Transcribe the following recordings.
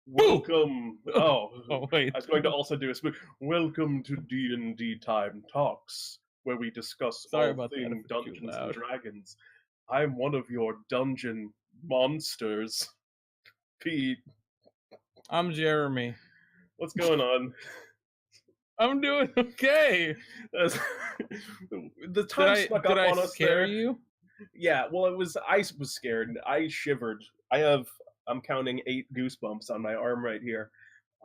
Boo! Welcome. Oh, Oh, wait. I was going to also do a spook. Welcome to DnDTime Talks, where we discuss Sorry all about that if things it's too Dungeons and loud. Dragons. I'm one of your dungeon monsters, Pete. I'm Jeremy. What's going on? I'm doing okay. As- the Did time I snuck did up I on us scare there. you? Yeah, well, I was scared. I shivered. I'm counting 8 goosebumps on my arm right here.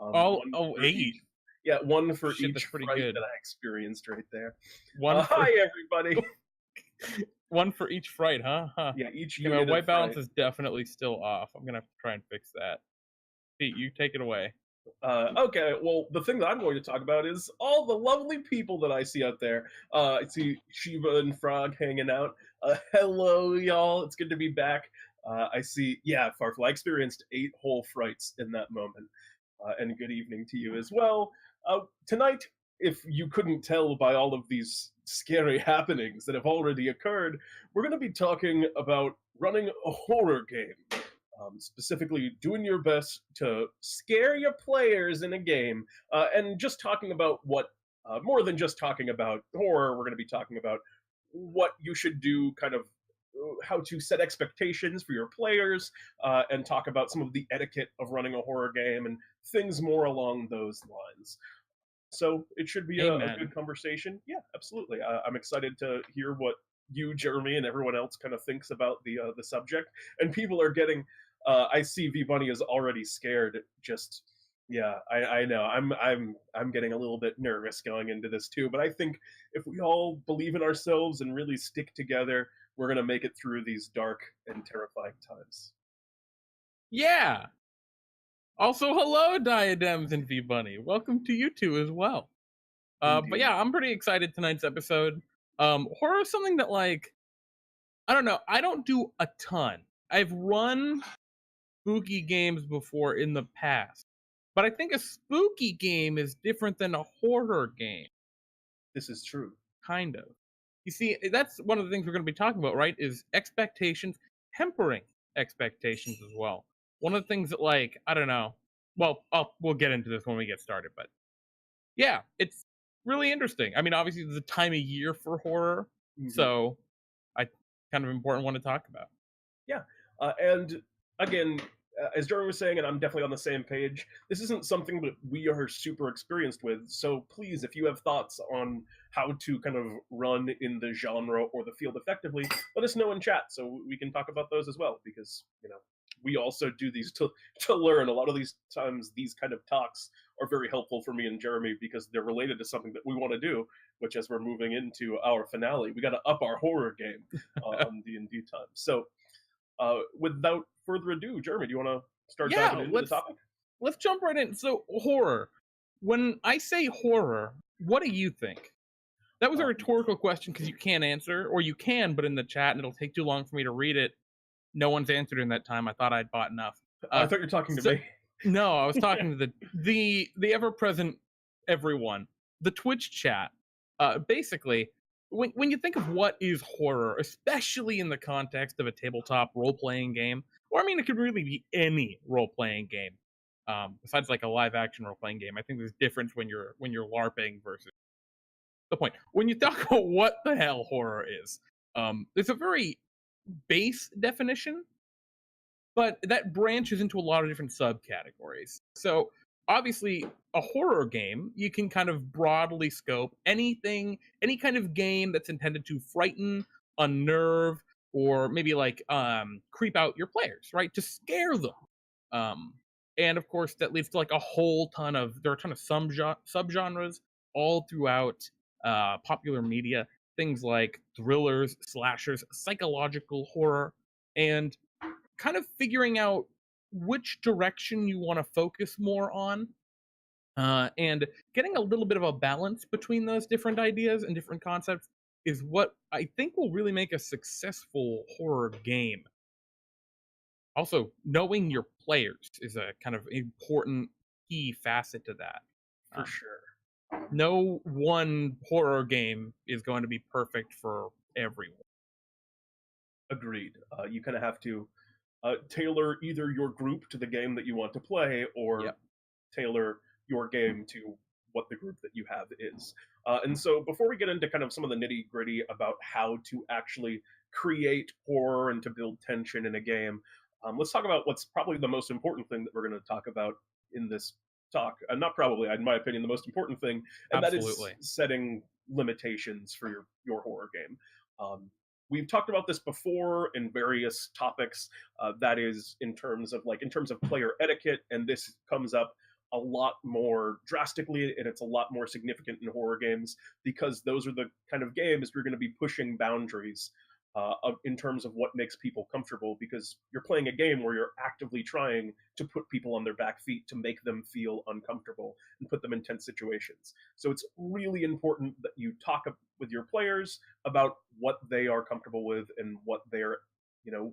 Oh, One oh, for each. eight. Yeah, one for Shit, each that's pretty fright that good. I experienced right there. One for Hi, everybody. one for each fright, huh? Huh. Yeah, each Okay, my unit of white balance fright. is definitely still off. I'm gonna have to try and fix that. Pete, you take it away. Okay, well, the thing that I'm going to talk about is all the lovely people that I see out there. I see Shiva and Frog hanging out. Hello, y'all. It's good to be back. I see, yeah, Farfel. I experienced 8 whole frights in that moment. And good evening to you as well. Tonight, if you couldn't tell by all of these scary happenings that have already occurred, we're going to be talking about running a horror game. Specifically, doing your best to scare your players in a game, and just talking about what, more than just talking about horror, we're going to be talking about what you should do, kind of how to set expectations for your players, and talk about some of the etiquette of running a horror game and things more along those lines. So it should be a Amen. good conversation. Yeah, absolutely. I'm excited to hear what you, Jeremy, and everyone else kind of thinks about the subject. And people are getting. I see V Bunny is already scared. Just yeah, I know. I'm getting a little bit nervous going into this too. But I think if we all believe in ourselves and really stick together, we're gonna make it through these dark and terrifying times. Yeah. Also, hello, Diadems and V Bunny. Welcome to you two as well. But Indeed. yeah, I'm pretty excited tonight's episode. Horror is something that I don't know. I don't do a ton. I've run spooky games before in the past, but I think a spooky game is different than a horror game, This is true. kind of. You see, that's one of the things we're going to be talking about, right? Is expectations, tempering expectations as well. One of the things that, I don't know. Well, we'll get into this when we get started, but yeah, it's really interesting. I mean, obviously, there's a time of year for horror, Mhm. so I kind of important one to talk about. Yeah, and again, as Jordan was saying, and I'm definitely on the same page. This isn't something that we are super experienced with. So please, if you have thoughts on how to kind of run in the genre or the field effectively, let us know in chat so we can talk about those as well. Because we also do these to learn. A lot of these times, these kind of talks are very helpful for me and Jeremy because they're related to something that we want to do. Which, as we're moving into our finale, we got to up our horror game on D&D time. So without further ado, Jeremy, do you want to start diving Yeah, into the let's topic? let's jump right in. So, horror. When I say horror, what do you think? That was a Um, rhetorical question because you can't answer, or you can, but in the chat, and it'll take too long for me to read it. No one's answered in that time. I thought I'd bought enough. I Uh, thought you were talking to so me. no, I was talking to the ever present everyone, the Twitch chat. Basically, when you think of what is horror, especially in the context of a tabletop role playing game, or I mean, it could really be any role playing game. Besides like a live action role playing game, I think there's difference when you're LARPing versus the point. When you talk about what the hell horror is, there's a very base definition, but that branches into a lot of different subcategories. So obviously, a horror game, you can kind of broadly scope anything, any kind of game that's intended to frighten, unnerve, or maybe creep out your players, right? To scare them. Um, and of course, that leads to like a whole ton of there are a ton of subgenres all throughout popular media. Things like thrillers, slashers, psychological horror, and kind of figuring out which direction you want to focus more on, and getting a little bit of a balance between those different ideas and different concepts is what I think will really make a successful horror game. Also, knowing your players is a kind of important key facet to that. For Um, sure. no one horror game is going to be perfect for everyone. Agreed. You kind of have to. tailor either your group to the game that you want to play, or Yep. tailor your game to what the group that you have is. And so, before we get into kind of some of the nitty gritty about how to actually create horror and to build tension in a game, let's talk about what's probably the most important thing that we're going to talk about in this talk. Not probably, in my opinion, the most important thing, and that is Absolutely. setting limitations for your horror game. Um, we've talked about this before in various topics. That is in terms of player etiquette, and this comes up a lot more drastically, and it's a lot more significant in horror games because those are the kind of games you're going to be pushing boundaries in terms of what makes people comfortable, because you're playing a game where you're actively trying to put people on their back feet to make them feel uncomfortable and put them in tense situations. So it's really important that you talk with your players about what they are comfortable with and what they're,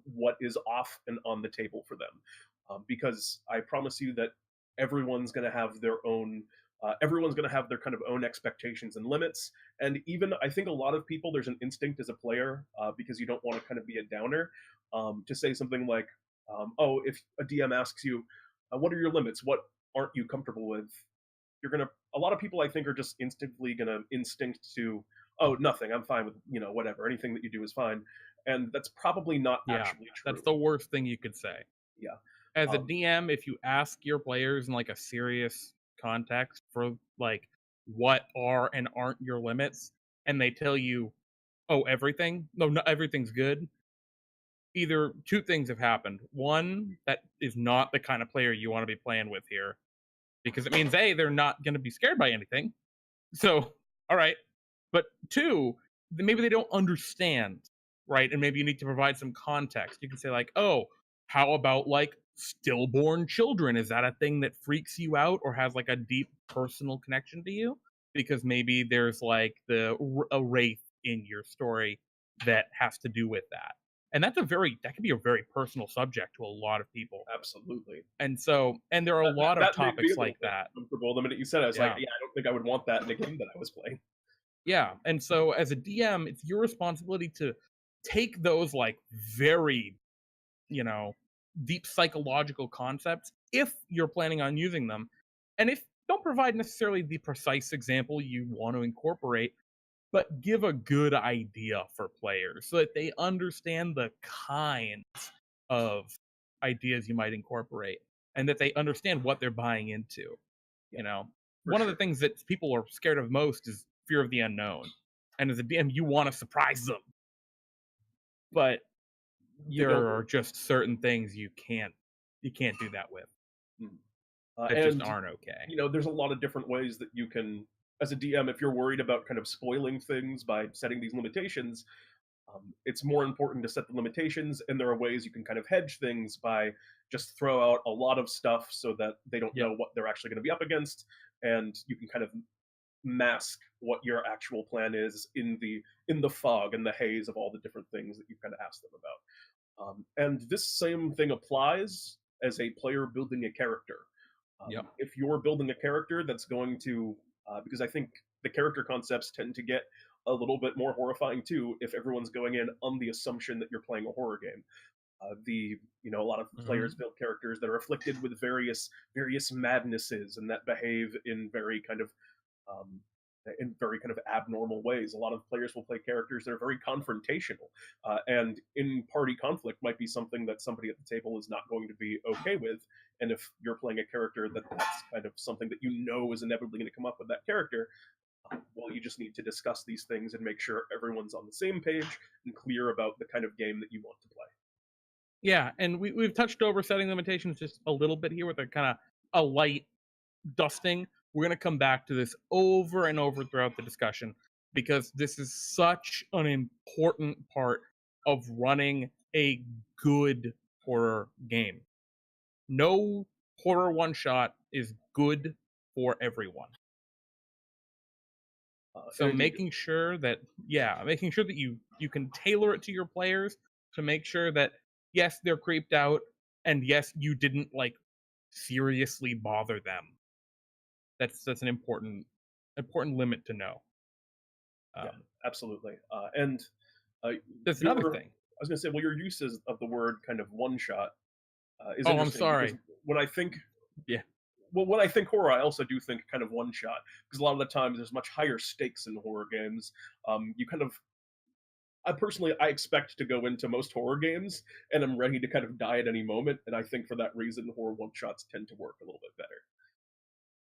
what is off and on the table for them. Because I promise you that everyone's going to have their own everyone's going to have their kind of own expectations and limits. And even I think a lot of people, there's an instinct as a player, because you don't want to kind of be a downer, to say something like, oh, if a DM asks you, what are your limits, what aren't you comfortable with, you're going to a lot of people, I think, are just instinctively going to instinct to, oh, nothing, I'm fine with, whatever, anything that you do is fine. And that's probably not Yeah. actually That's true. the worst thing you could say. Yeah. As a um, DM, if you ask your players in like a serious context for like what are and aren't your limits, and they tell you, oh, everything, no, not everything's good, either two things have happened. One, that is not the kind of player you want to be playing with here, because it means A, they're not going to be scared by anything. So, all right. But two, maybe they don't understand, right? And maybe you need to provide some context. You can say, like, oh, how about like stillborn children? Is that a thing that freaks you out or has like a deep personal connection to you? Because maybe there's like a wraith in your story that has to do with that. And that could be a very personal subject to a lot of people. Absolutely. And there are a lot of That made me topics a little like bit that. uncomfortable the minute you said it. I was like, Yeah. yeah, I don't think I would want that in a game that I was playing. Yeah, and so as a DM, it's your responsibility to take those like very, you know, deep psychological concepts if you're planning on using them. And if don't provide necessarily the precise example you want to incorporate, but give a good idea for players so that they understand the kinds of ideas you might incorporate and that they understand what they're buying into. Yeah, You know, for one of the sure. things that people are scared of most is fear of the unknown. And as a DM, you want to surprise them, but You don't there are just certain things you can't do that with. mm. That just And aren't okay. there's a lot of different ways that you can, as a DM, if you're worried about kind of spoiling things by setting these limitations, it's more important to set the limitations, and there are ways you can kind of hedge things by just throw out a lot of stuff so that they don't Yep. know what they're actually going to be up against, and you can kind of mask what your actual plan is in the fog and the haze of all the different things that you've kind of asked them about. And this same thing applies as a player building a character. Yep. If you're building a character that's going to, because I think the character concepts tend to get a little bit more horrifying too if everyone's going in on the assumption that you're playing a horror game. A lot of players Hmm. build characters that are afflicted with various madnesses and that behave um, in very kind of abnormal ways. A lot of players will play characters that are very confrontational, and in party conflict might be something that somebody at the table is not going to be okay with. And if you're playing a character that's kind of something that is inevitably going to come up with that character, well, you just need to discuss these things and make sure everyone's on the same page and clear about the kind of game that you want to play. Yeah, and we've touched over setting limitations just a little bit here with a kind of a light dusting. We're going to come back to this over and over throughout the discussion because this is such an important part of running a good horror game. No horror one shot is good for everyone. So Indeed. making sure that you can tailor it to your players to make sure that yes, they're creeped out and yes, you didn't like seriously bother them. That's an important limit to know. Yeah, Um, absolutely. And uh, there's another you're thing. was gonna say, well, your uses of the word kind of one shot is Oh, I'm interesting because sorry. when I think Yeah. well, when I think horror, I also do think kind of one shot because a lot of the times there's much higher stakes in horror games. You kind of I personally I expect to go into most horror games and I'm ready to kind of die at any moment, and I think for that reason horror one shots tend to work a little bit better.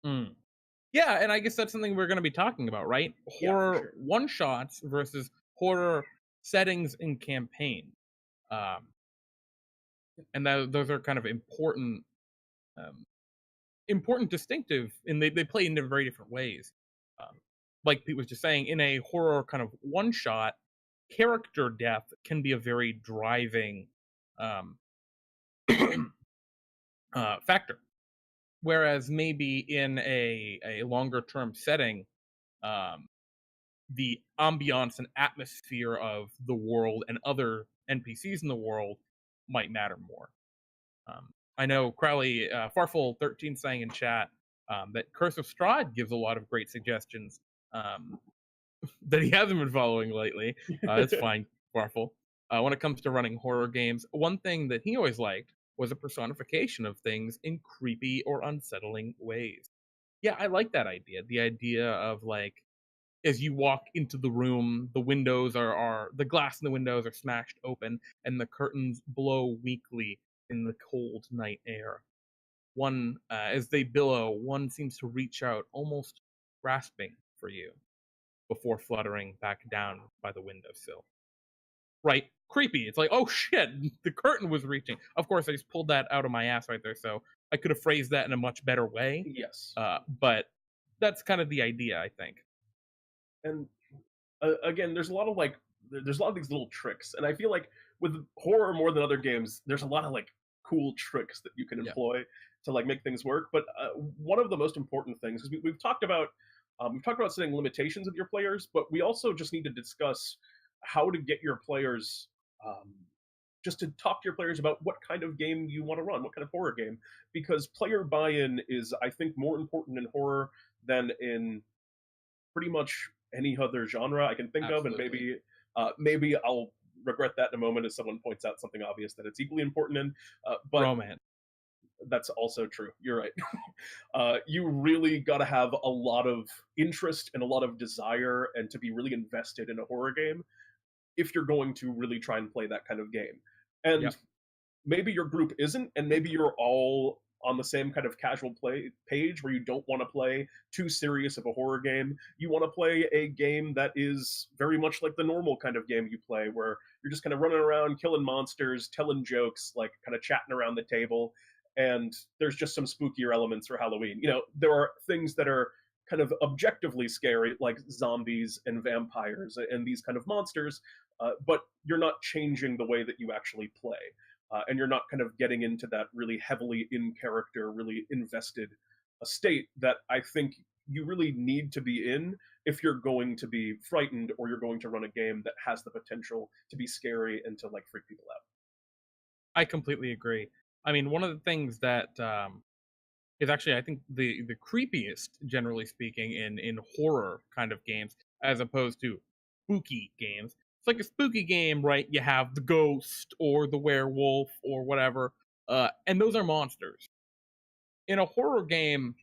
Mm. Yeah, and I guess that's something we're going to be talking about, right? Yeah, for Horror sure. one shots versus horror settings and campaign. Um, and those are kind of um, important distinctive, and they play in very different ways. Um, like Pete was just saying, in a horror kind of one shot, character death can be a very driving um, factor. Whereas maybe in a longer term setting, um, the ambiance and atmosphere of the world and other NPCs in the world might matter more. I know Crowley Farfel13 saying in chat that Curse of Strahd gives a lot of great suggestions um, that he hasn't been following lately. It's fine, Farfel. When it comes to running horror games, one thing that he always liked was a personification of things in creepy or unsettling ways. Yeah, I like that idea. The idea of like as you walk into the room, the windows are the glass in the windows are smashed open, and the curtains blow weakly in the cold night air. One, as they billow, one seems to reach out, almost grasping for you, before fluttering back down by the windowsill. Right? Creepy. It's like, oh shit, the curtain was reaching. Of course, I just pulled that out of my ass right there, so I could have phrased that in a much better way. Yes. But that's kind of the idea, I think. And again, there's a lot of like there's a lot of these little tricks, and I feel like with horror more than other games, there's a lot of like cool tricks that you can Yeah. employ to like make things work. But one of the most important things is we've talked about setting limitations of your players, but we also just need to discuss how to get your players. Just to talk to your players about what kind of game you want to run, what kind of horror game, because player buy-in is, I think, more important in horror than in pretty much any other genre I can think of, and Absolutely. maybe I'll regret that in a moment as someone points out something obvious that it's equally important in. But Romance. that's also true. You're right. You really got to have a lot of interest and a lot of desire, and to be really invested in a horror game if you're going to really try and play that kind of game. And Yep. maybe your group isn't, and maybe you're all on the same kind of casual play page where you don't want to play too serious of a horror game. You want to play a game that is very much like the normal kind of game you play, where you're just kind of running around, killing monsters, telling jokes, like kind of chatting around the table. And there's just some spookier elements for Halloween. You know, there are things that are kind of objectively scary, like zombies and vampires and these kind of monsters, but you're not changing the way that you actually play, and you're not kind of getting into that really heavily in character, really invested a state that I think you really need to be in if you're going to be frightened or you're going to run a game that has the potential to be scary and to like freak people out. I completely agree. I mean, one of the things that is actually, I think, the creepiest, generally speaking, in horror kind of games, as opposed to spooky games. It's like a spooky game, right? You have the ghost or the werewolf or whatever, and those are monsters. In a horror game,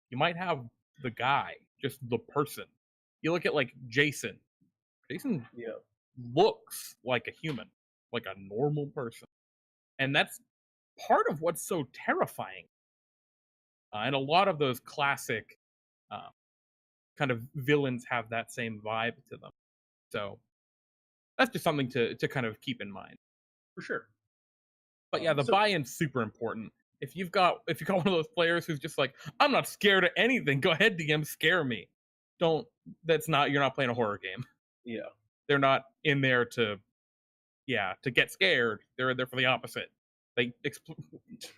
you might have the guy, just the person. You look at like Jason. Jason Yeah, looks like a human, like a normal person, and that's part of what's so terrifying. And a lot of those classic um, kind of villains have that same vibe to them. So that's just something to kind of keep in mind. for sure. But yeah, the So buy-in's super important. If you got one of those players who's just like, I'm not scared of anything. Go ahead, DM, scare me. Don't. That's not. You're not playing a horror game. yeah, They're not in there to get scared. They're there for the opposite. They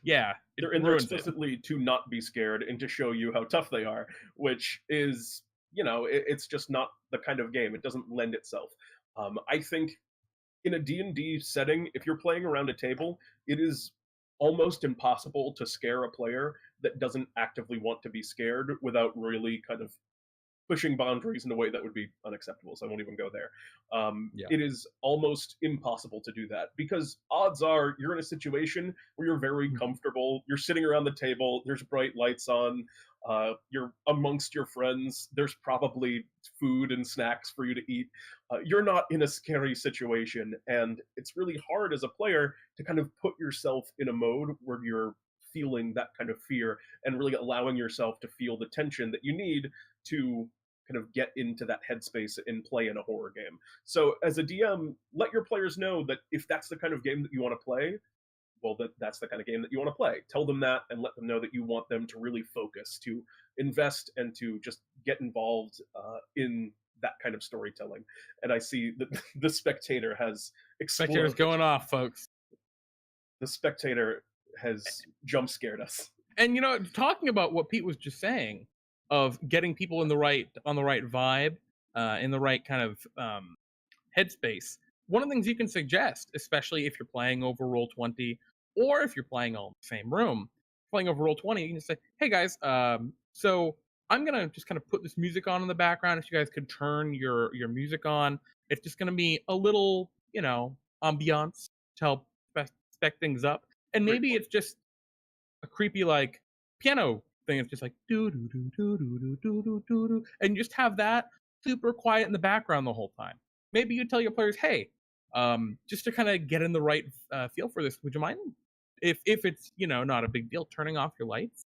yeah, it they're in there ruins it. explicitly to not be scared and to show you how tough they are, which is, you know, it's just not the kind of game. It doesn't lend itself. I think in a D&D setting, if you're playing around a table, it is almost impossible to scare a player that doesn't actively want to be scared without really kind of pushing boundaries in a way that would be unacceptable. So I won't even go there. Yeah. It is almost impossible to do that because odds are you're in a situation where you're very Mm. comfortable. You're sitting around the table. There's bright lights on. You're amongst your friends. There's probably food and snacks for you to eat. You're not in a scary situation, and it's really hard as a player to kind of put yourself in a mode where you're feeling that kind of fear and really allowing yourself to feel the tension that you need to kind of get into that headspace and play in a horror game. So as a DM, let your players know that if that's the kind of game that you want to play, well, that's the kind of game that you want to play. Tell them that and let them know that you want them to really focus, to invest, and to just get involved in that kind of storytelling. And I see that the spectator has Spectators exploded. going off, folks. The spectator has jump scared us. And talking about what Pete was just saying of getting people in the right on the right vibe, in the right kind of headspace. One of the things you can suggest, especially if you're playing over Roll20 or if you're playing all in the same room, playing over Roll20, you can just say, "Hey guys, so I'm gonna just kind of put this music on in the background. If you guys could turn your music on, it's just gonna be a little, ambiance to help spec things up. And Great maybe point. it's just a creepy like piano thing. It's just like do do do do do do do do do do, and you just have that super quiet in the background the whole time. Maybe you tell your players, hey, just to kind of get in the right feel for this, would you mind if it's not a big deal turning off your lights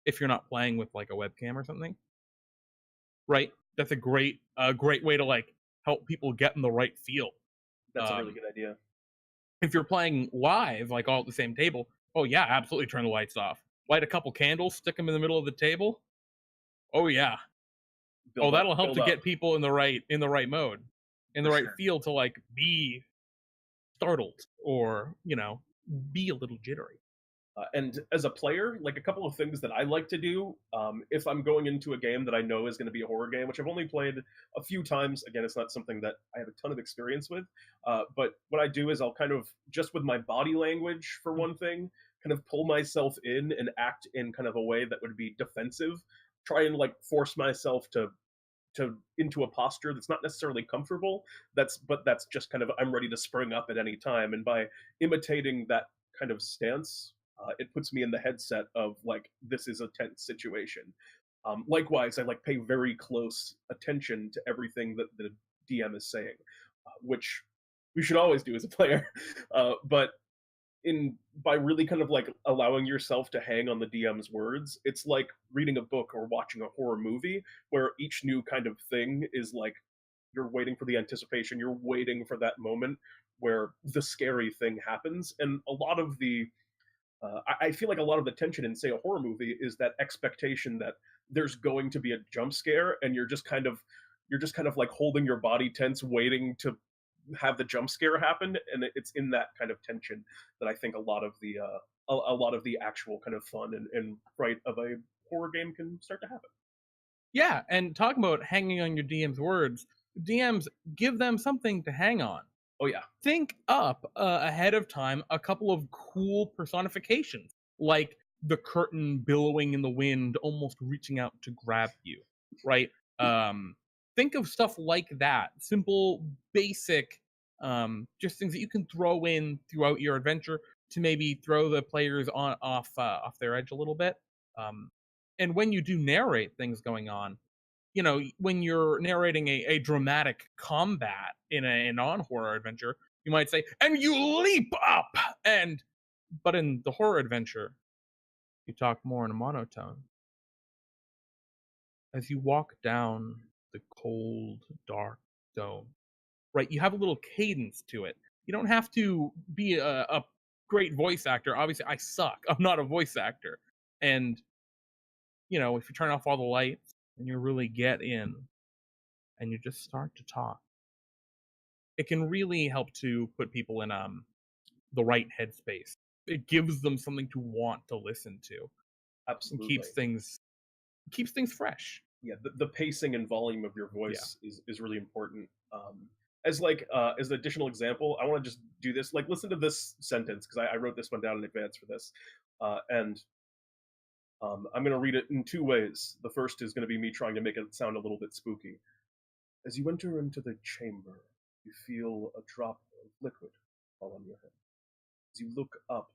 if you're not playing with like a webcam or something, right? That's a great way to like help people get in the right feel. That's a really Um, good idea. if you're playing live, like all at the same table, oh yeah, absolutely turn the lights off. Light a couple candles, stick them in the middle of the table. Oh yeah. Oh, that'll help Build to up get people in the right mode, in the for right sure. feel to like be startled or be a little jittery. And as a player, like a couple of things that I like to do, if I'm going into a game that I know is going to be a horror game, which I've only played a few times. Again, it's not something that I have a ton of experience with. But what I do is I'll kind of, just with my body language, for one thing, kind of pull myself in and act in kind of a way that would be defensive. Try and like force myself to into a posture that's not necessarily comfortable. That's just kind of, I'm ready to spring up at any time, and by imitating that kind of stance, it puts me in the headset of like, this is a tense situation. Likewise, I like pay very close attention to everything that the DM is saying, which we should always do as a player. But in by really kind of like allowing yourself to hang on the DM's words, it's like reading a book or watching a horror movie where each new kind of thing is like, you're waiting for the anticipation, you're waiting for that moment where the scary thing happens. And a lot of the I feel like a lot of the tension in, say, a horror movie is that expectation that there's going to be a jump scare, and you're just kind of like holding your body tense, waiting to have the jump scare happen, and it's in that kind of tension that I think a lot of the actual kind of fun and fright of a horror game can start to happen. Yeah, and talking about hanging on your DM's words, DMs give them something to hang on. Oh yeah, Think up ahead of time a couple of cool personifications, like the curtain billowing in the wind, almost reaching out to grab you, right? Um, think of stuff like that. Simple, basic, just things that you can throw in throughout your adventure to maybe throw the players on off their edge a little bit. Um, and when you do narrate things going on, when you're narrating a dramatic combat in a non-horror adventure, you might say, "And you leap up," but in the horror adventure, you talk more in a monotone. As you walk down the cold, dark dome, right? You have a little cadence to it. You don't have to be a great voice actor. Obviously, I suck. I'm not a voice actor. And, if you turn off all the lights and you really get in and you just start to talk, it can really help to put people in the right headspace. It gives them something to want to listen to and absolutely. keeps things fresh. Yeah, the pacing and volume of your Yeah. voice is really important. As an additional example, I want to just do this. Like, listen to this sentence because I wrote this one down in advance for this, and I'm going to read it in two ways. The first is going to be me trying to make it sound a little bit spooky. As you enter into the chamber, you feel a drop of liquid fall on your head. As you look up,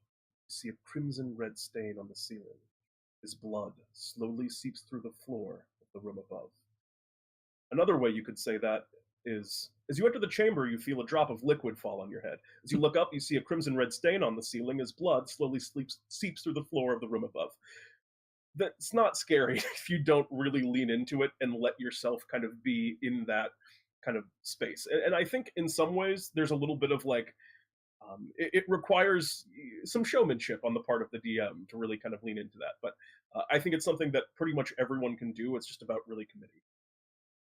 you see a crimson red stain on the ceiling. His blood slowly seeps through the floor of the room above. Another way you could say that is, as you enter the chamber, you feel a drop of liquid fall on your head. As you look up, you see a crimson red stain on the ceiling as blood slowly seeps through the floor of the room above. That's not scary if you don't really lean into it and let yourself kind of be in that kind of space. And I think in some ways there's a little bit of like, it requires some showmanship on the part of the DM to really kind of lean into that. But I think it's something that pretty much everyone can do. It's just about really committing.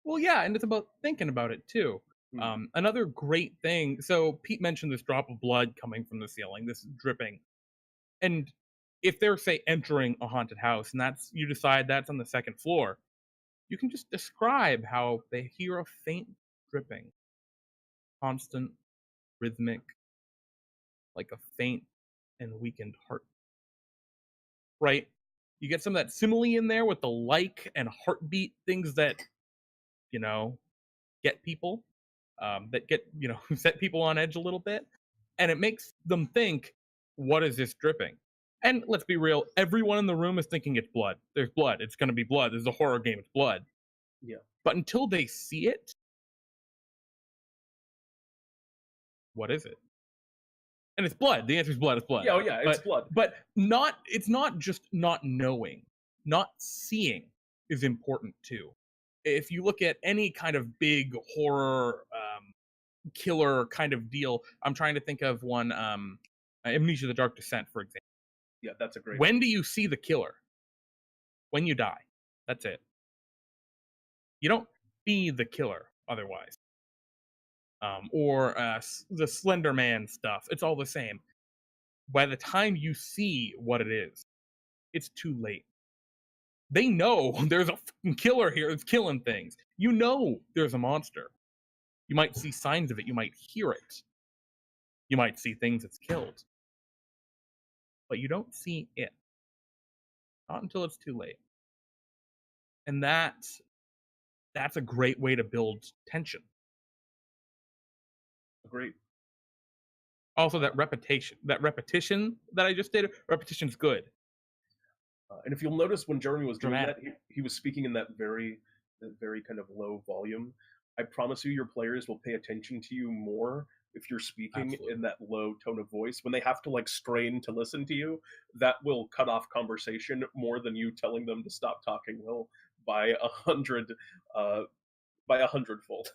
Well, yeah, and it's about thinking about it too. Hmm. Another great thing. So Pete mentioned this drop of blood coming from the ceiling, this dripping, and if they're say entering a haunted house and that's you decide that's on the second floor, you can just describe how they hear a faint dripping, constant, rhythmic, like a faint and weakened heart. Right? You get some of that simile in there with the like and heartbeat things that you know get people, that get set people on edge a little bit, and it makes them think, "What is this dripping?" And let's be real, everyone in the room is thinking it's blood. There's blood. It's going to be blood. This is a horror game. It's blood. Yeah. But until they see it, what is it? And it's blood. The answer is blood. It's blood. Yeah. Oh, yeah. It's But blood. but not. It's not just not knowing. Not seeing is important too. If you look at any kind of big horror killer kind of deal, I'm trying to think of one. Amnesia: The Dark Descent, for example. Yeah, that's a great one. When do you see the killer? When you die. That's it. You don't see the killer otherwise. Or the Slender Man stuff. It's all the same. By the time you see what it is, it's too late. They know there's a fucking killer here that's killing things. You know there's a monster. You might see signs of it. You might hear it. You might see things it's killed. But you don't see it. Not until it's too late. And that's a great way to build tension. Great. Also, that repetition that I just did, repetition's good. And if you'll notice when Jeremy was doing Dramatic. that, he was speaking in that very kind of low volume. I promise you, your players will pay attention to you more if you're speaking Absolutely. in that low tone of voice. When they have to like strain to listen to you, that will cut off conversation more than you telling them to stop talking will by a hundred, uh, by a hundredfold.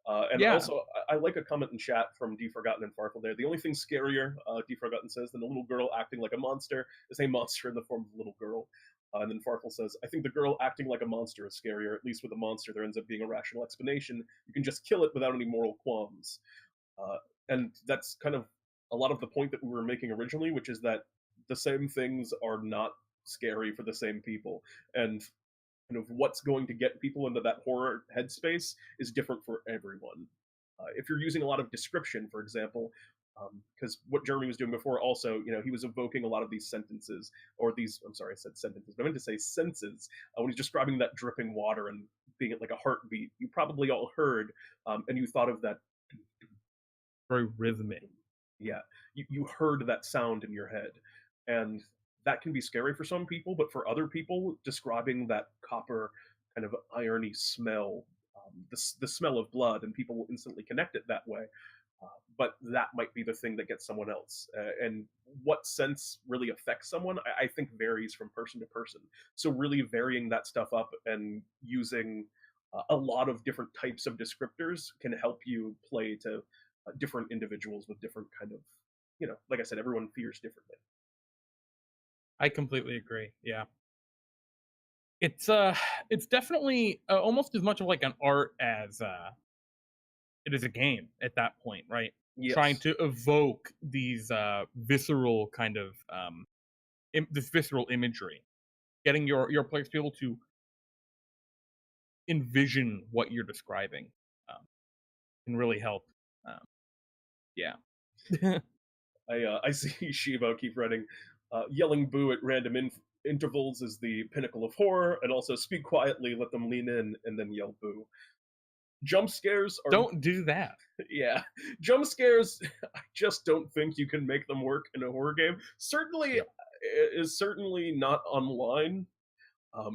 And Yeah. also, I like a comment in chat from D Forgotten and Farfel there. The only thing scarier, D Forgotten says, than a little girl acting like a monster is a monster in the form of a little girl. And then Farfel says, I think the girl acting like a monster is scarier. At least with a monster, there ends up being a rational explanation. You can just kill it without any moral qualms. Uh, and that's kind of a lot of the point that we were making originally, which is that the same things are not scary for the same people. And kind of what's going to get people into that horror headspace is different for everyone. If you're using a lot of description, for example, because what Jeremy was doing before also, he was evoking a lot of these sentences, or these, I'm sorry, I said sentences, but I meant to say senses, when he's describing that dripping water and being like a heartbeat. You probably all heard, and you thought of that. Very rhythmic. Yeah, you heard that sound in your head, and that can be scary for some people, but for other people, describing that copper kind of irony smell, the smell of blood, and people will instantly connect it that way. But that might be the thing that gets someone else. And what sense really affects someone, I think varies from person to person. So really varying that stuff up and using a lot of different types of descriptors can help you play to different individuals with different kind of, like I said, everyone fears differently. I completely agree. Yeah. It's definitely almost as much of like an art as it is a game at that point, right? Trying Yes. to evoke these visceral kind of this visceral imagery, getting your players to be able to envision what you're describing, um, can really help. Um, yeah. I see Shiva keep writing. Yelling boo at random intervals is the pinnacle of horror, and also speak quietly, let them lean in, and then yell boo. Jump scares are Don't do that. yeah, jump scares. I just don't think you can make them work in a horror game. Certainly, Yep. is certainly not online.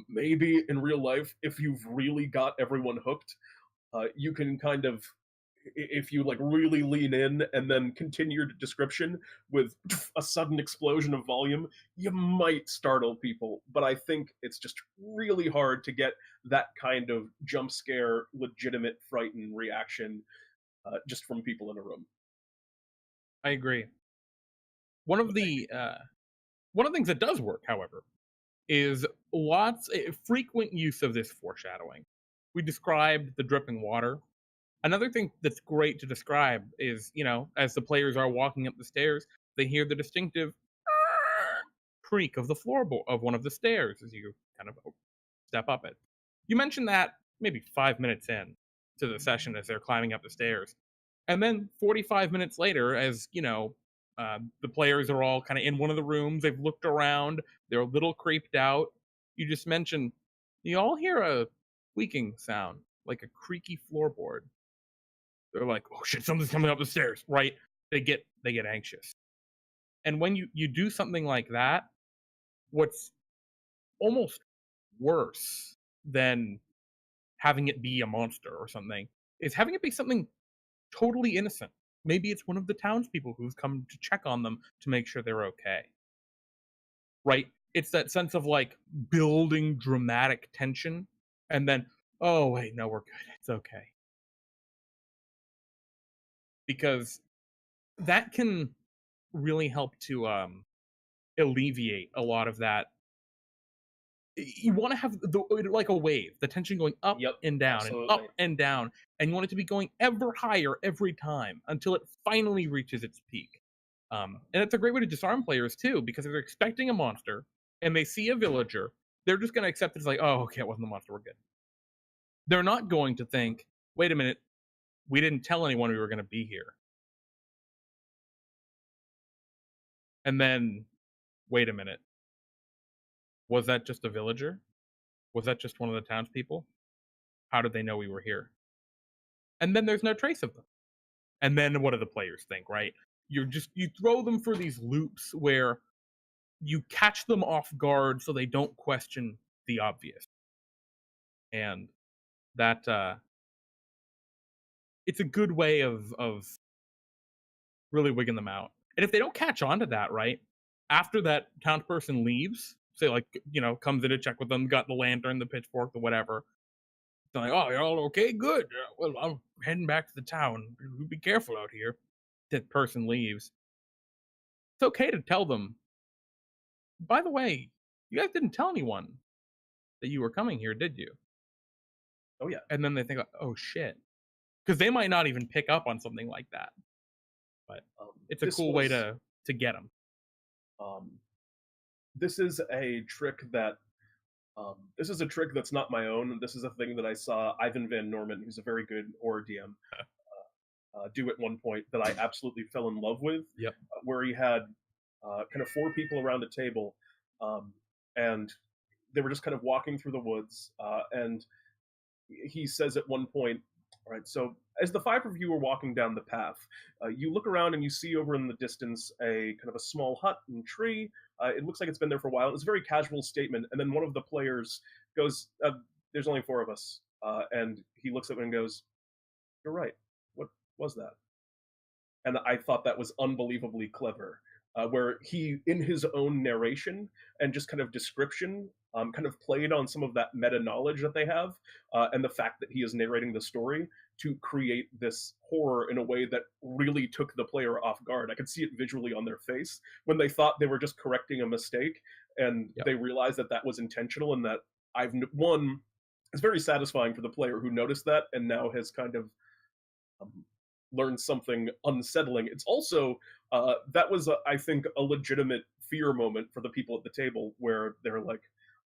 Maybe in real life, if you've really got everyone hooked, you can kind of, if you like really lean in and then continue your description with a sudden explosion of volume, you might startle people. But I think it's just really hard to get that kind of jump scare, legitimate frightened reaction just from people in a room. I agree. One of the one of the things that does work, however, is frequent use of this foreshadowing. We described the dripping water. Another thing that's great to describe is, as the players are walking up the stairs, they hear the distinctive creak of the floorboard of one of the stairs as you kind of step up it. You mentioned that maybe 5 minutes in to the session as they're climbing up the stairs. And then 45 minutes later, as the players are all kind of in one of the rooms, they've looked around, they're a little creeped out. You just mentioned, you all hear a squeaking sound, like a creaky floorboard. They're like, "Oh shit, something's coming up the stairs!" Right? They get anxious, and when you do something like that, what's almost worse than having it be a monster or something is having it be something totally innocent. Maybe it's one of the townspeople who's come to check on them to make sure they're okay. Right? It's that sense of like building dramatic tension, and then, oh wait, no, we're good. It's okay. Because that can really help to alleviate a lot of that. You want to have like a wave, the tension going up Yep, and down and up absolutely. and down, and you want it to be going ever higher every time until it finally reaches its peak. And it's a great way to disarm players too, because if they're expecting a monster and they see a villager, they're just going to accept it as like, oh, okay, it wasn't a monster, we're good. They're not going to think, wait a minute, we didn't tell anyone we were going to be here, and then wait a minute, was that just a villager? Was that just one of the townspeople? How did they know we were here? And then there's no trace of them. And then what do the players think, right? You throw them for these loops where you catch them off guard so they don't question the obvious. And that it's a good way of really wigging them out. And if they don't catch on to that, right? After that townsperson leaves, say like, comes in to check with them, got the lantern, the pitchfork, the whatever, they're like, "Oh, you're all okay? Good. Well, I'm heading back to the town. Be careful out here." That person leaves. It's okay to tell them, "By the way, you guys didn't tell anyone that you were coming here, did you?" Oh yeah. And then they think, "Oh shit," because they might not even pick up on something like that. But it's a This cool way was to get them. um, this is a trick that this is a trick that's not my own. This is a thing that I saw Ivan Van Norman, who's a very good horror DM, do at one point that I absolutely fell in love with, Yep. where he had kind of four people around a table, um, and they were just kind of walking through the woods, and he says at one point, all right, so as the five of you are walking down the path, you look around and you see over in the distance a kind of a small hut and tree. It looks like it's been there for a while. It's a very casual statement. And then one of the players goes, there's only four of us. And he looks at it and goes, you're right. What was that? And I thought that was unbelievably clever. Where he, in his own narration and just kind of description, kind of played on some of that meta knowledge that they have, and the fact that he is narrating the story to create this horror in a way that really took the player off guard. I could see it visually on their face when they thought they were just correcting a mistake, and Yep. they realized that that was intentional, and that one. It's very satisfying for the player who noticed that and now has kind of um, learn something unsettling. It's also that was, I think, a legitimate fear moment for the people at the table where they're like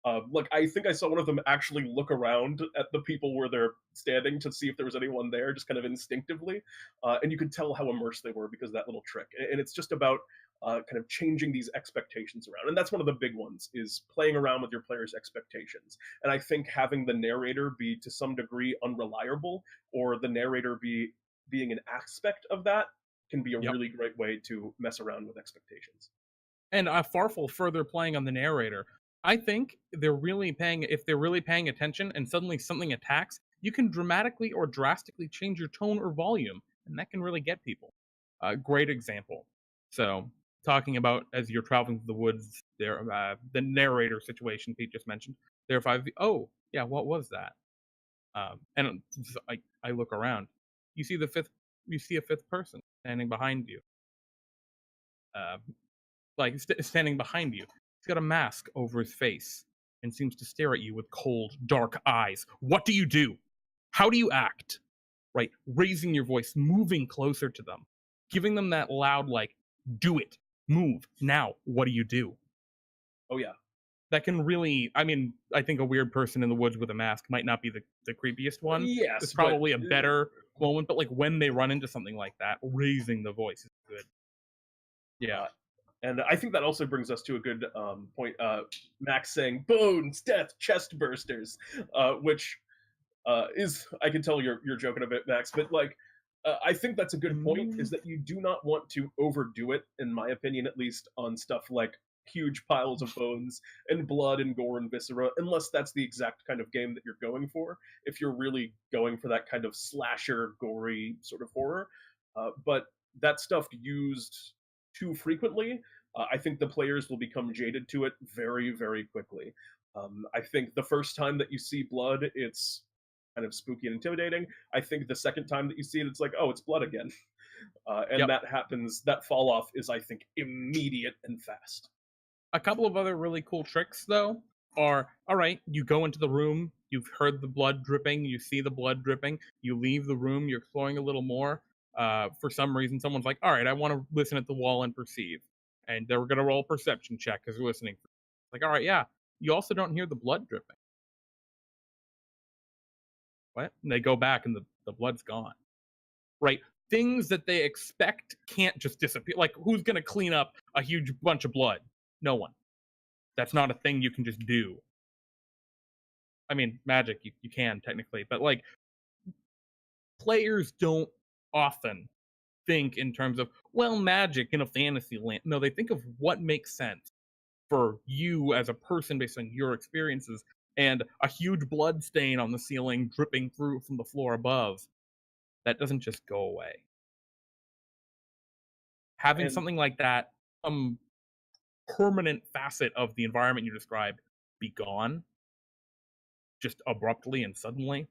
I think I saw one of them actually look around at the people where they're standing to see if there was anyone there, just kind of instinctively, and you could tell how immersed they were because of that little trick. And it's just about kind of changing these expectations around. And that's one of the big ones, is playing around with your players' expectations. And I think having the narrator be to some degree unreliable, or the narrator being an aspect of that, can be a Yep. really great way to mess around with expectations. And Farfel further playing on the narrator. I think if they're really paying attention and suddenly something attacks, you can dramatically or drastically change your tone or volume, and that can really get people. A great example. So, talking about as you're traveling through the woods, the narrator situation Pete just mentioned. There, if I, oh yeah, what was that? And I look around, you see you see a fifth person standing behind you. Uh, standing behind you. He's got a mask over his face and seems to stare at you with cold, dark eyes. What do you do? How do you act? Right? Raising your voice, moving closer to them, giving them that loud, like, do it, move, now, what do you do? Oh yeah. That can really, I mean, I think a weird person in the woods with a mask might not be the creepiest one. It's Yes, but probably a better moment, but like when they run into something like that, raising the voice is good. Yeah. uh, and I think that also brings us to a good point. Max saying "bones, death, chest bursters," which is, I can tell you're joking a bit, Max, but like I think that's a good point. Is Mm, that you do not want to overdo it, in my opinion, at least on stuff like huge piles of bones and blood and gore and viscera, unless that's the exact kind of game that you're going for. If you're really going for that kind of slasher, gory sort of horror, but that stuff used too frequently, I think the players will become jaded to it very, very quickly. I think the first time that you see blood, it's kind of spooky and intimidating. I think the second time that you see it, it's like, oh, it's blood again. And yep. that happens, that fall off is, I think, immediate and fast. A couple of other really cool tricks, though, are all right, you go into the room, you've heard the blood dripping, you see the blood dripping, you leave the room, you're exploring a little more. For some reason, someone's like, all right, I want to listen at the wall and perceive. And they're going to roll a perception check because they're listening. Like, all right, yeah. You also don't hear the blood dripping. What? And they go back and the blood's gone. Right? Things that they expect can't just disappear. Like, who's going to clean up a huge bunch of blood? No one. That's not a thing you can just do. I mean, magic, you can technically, but like players don't often think in terms of, well, magic in a fantasy land. No, they think of what makes sense for you as a person based on your experiences. And a huge blood stain on the ceiling dripping through from the floor above, that doesn't just go away. Having And something like that, permanent facet of the environment you described, be gone just abruptly and suddenly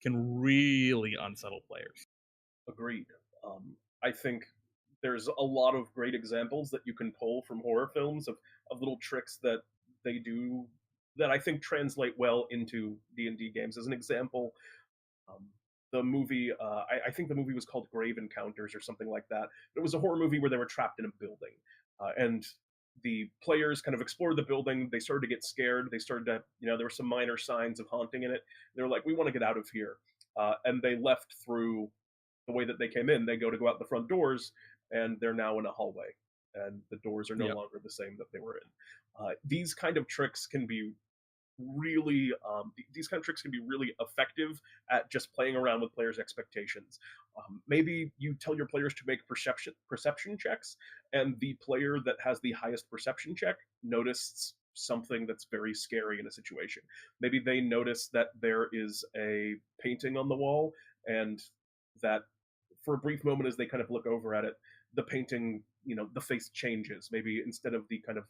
can really unsettle players. agreed. I think there's a lot of great examples that you can pull from horror films of little tricks that they do that I think translate well into D&D games. As an example, Um, the movie, I think the movie was called Grave Encounters or something like that. It was a horror movie where they were trapped in a building, and the players kind of explored the building. They started to get scared. They started to, there were some minor signs of haunting in it. They were like, "We want to get out of here," and they left through the way that they came in. They go out the front doors, and they're now in a hallway, and the doors are no Yep. longer the same that they were in. These kind of tricks can be really these kind of tricks can be really effective at just playing around with players' expectations. Maybe you tell your players to make perception checks, and the player that has the highest perception check notices something that's very scary in a situation. Maybe they notice that there is a painting on the wall, and that for a brief moment as they kind of look over at it, the painting, the face changes. Maybe instead of the kind of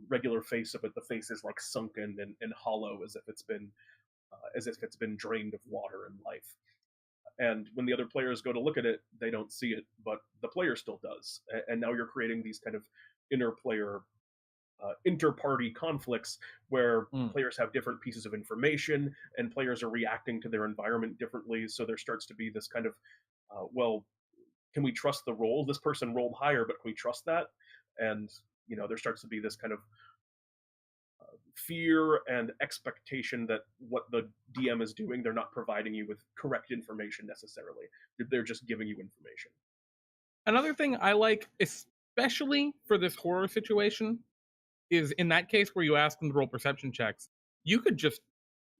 regular face of it, the face is like sunken and hollow, as if it's been drained of water and life. And when the other players go to look at it, they don't see it, but the player still does. And now you're creating these kind of interplayer, inter-party conflicts where Mm. players have different pieces of information, and players are reacting to their environment differently. So there starts to be this kind of, well, can we trust the roll? This person rolled higher, but can we trust that? And there starts to be this kind of fear and expectation that what the DM is doing, they're not providing you with correct information necessarily. They're just giving you information. Another thing I like is especially for this horror situation, is in that case where you ask them to roll perception checks, you could just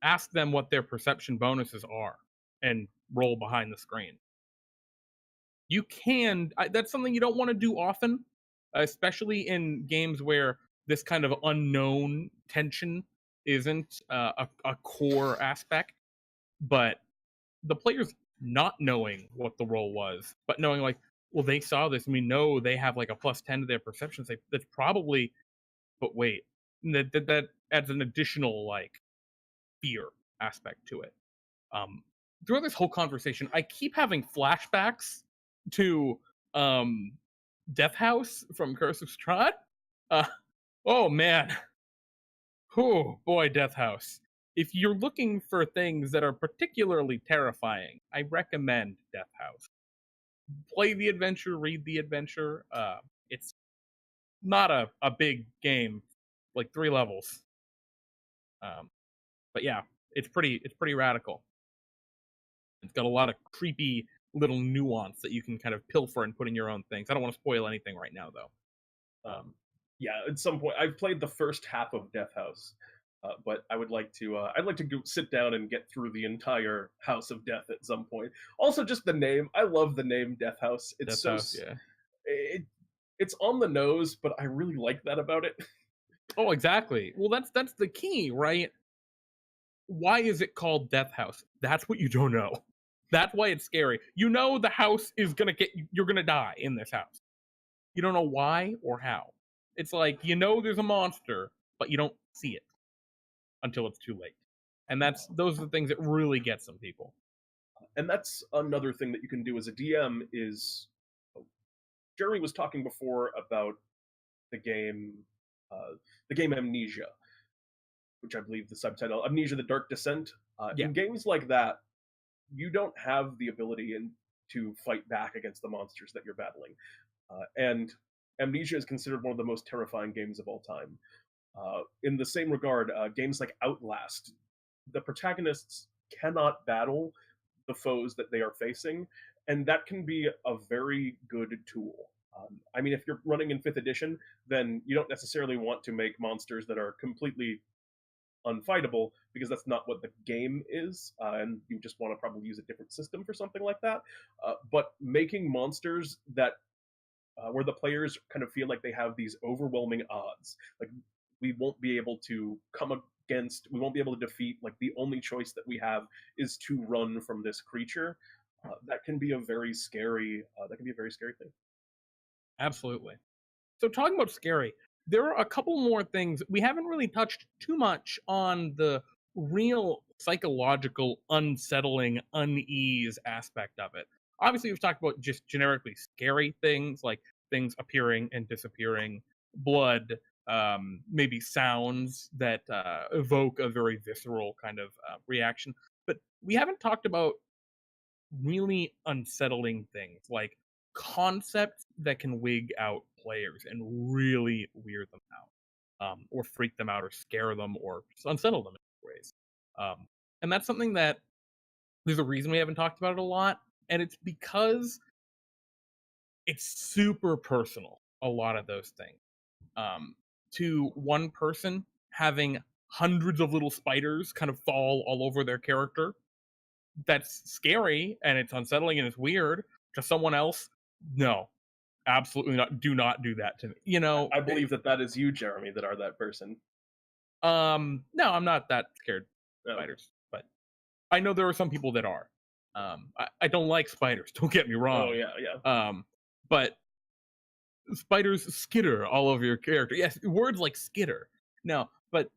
ask them what their perception bonuses are and roll behind the screen. You can, that's something you don't want to do often, especially in games where this kind of unknown tension isn't a core aspect. But the players not knowing what the role was, but knowing like, well, they saw this and we know they have like a +10 to their perceptions. That's probably, but wait, that adds an additional like fear aspect to it. Um, Throughout this whole conversation, I keep having flashbacks to Death House from Curse of Strahd. Uh, oh man, oh boy, Death House. If you're looking for things that are particularly terrifying, I recommend Death House. Play the adventure, read the adventure. It's not a big game, like 3 levels. Um, but yeah, it's pretty radical. It's got a lot of creepy little nuance that you can kind of pilfer and put in your own things. I don't want to spoil anything right now though. Um, yeah, at some point, I've played the first half of Death House, but I would like to. I'd like to go sit down and get through the entire House of Death at some point. Also, just the name. I love the name Death House. It's Death so House, yeah. it, it's on the nose, but I really like that about it. Oh, exactly. Well, that's the key, right? Why is it called Death House? That's what you don't know. That's why it's scary. You know the house is gonna get you're gonna die in this house. You don't know why or how. It's like you know there's a monster, but you don't see it until it's too late. And those are the things that really get some people. And that's another thing that you can do as a DM is Jeremy was talking before about the game, the game Amnesia, which I believe the subtitle Amnesia: The Dark Descent. Yeah, In games like that, you don't have the ability to fight back against the monsters that you're battling, and Amnesia is considered one of the most terrifying games of all time. In the same regard, games like Outlast, the protagonists cannot battle the foes that they are facing, and that can be a very good tool. I mean, if you're running in 5th edition, then you don't necessarily want to make monsters that are completely unfightable because that's not what the game is, and you just want to probably use a different system for something like that. But making monsters that where the players kind of feel like they have these overwhelming odds, like we won't be able to we won't be able to defeat. Like the only choice that we have is to run from this creature. That can be a very scary. That can be a very scary thing. absolutely. So talking about scary, there are a couple more things we haven't really touched too much on the real psychological unsettling unease aspect of it. Obviously, we've talked about just generically scary things like things appearing and disappearing, blood, maybe sounds that evoke a very visceral kind of reaction. But we haven't talked about really unsettling things like concepts that can wig out players and really weird them out, or freak them out, or scare them, or just unsettle them in ways. And that's something that there's a reason we haven't talked about it a lot, and it's because it's super personal. A lot of those things, um, to one person having hundreds of little spiders kind of fall all over their character, that's scary and it's unsettling and it's weird. To someone else, no, absolutely not. Do not do that to me. I believe that that is you, Jeremy, that are that person. No, I'm not that scared of No. spiders, but I know there are some people that are. I don't like spiders. Don't get me Oh wrong. yeah, yeah. But spiders skitter all over your character. Yes, words like skitter. No, but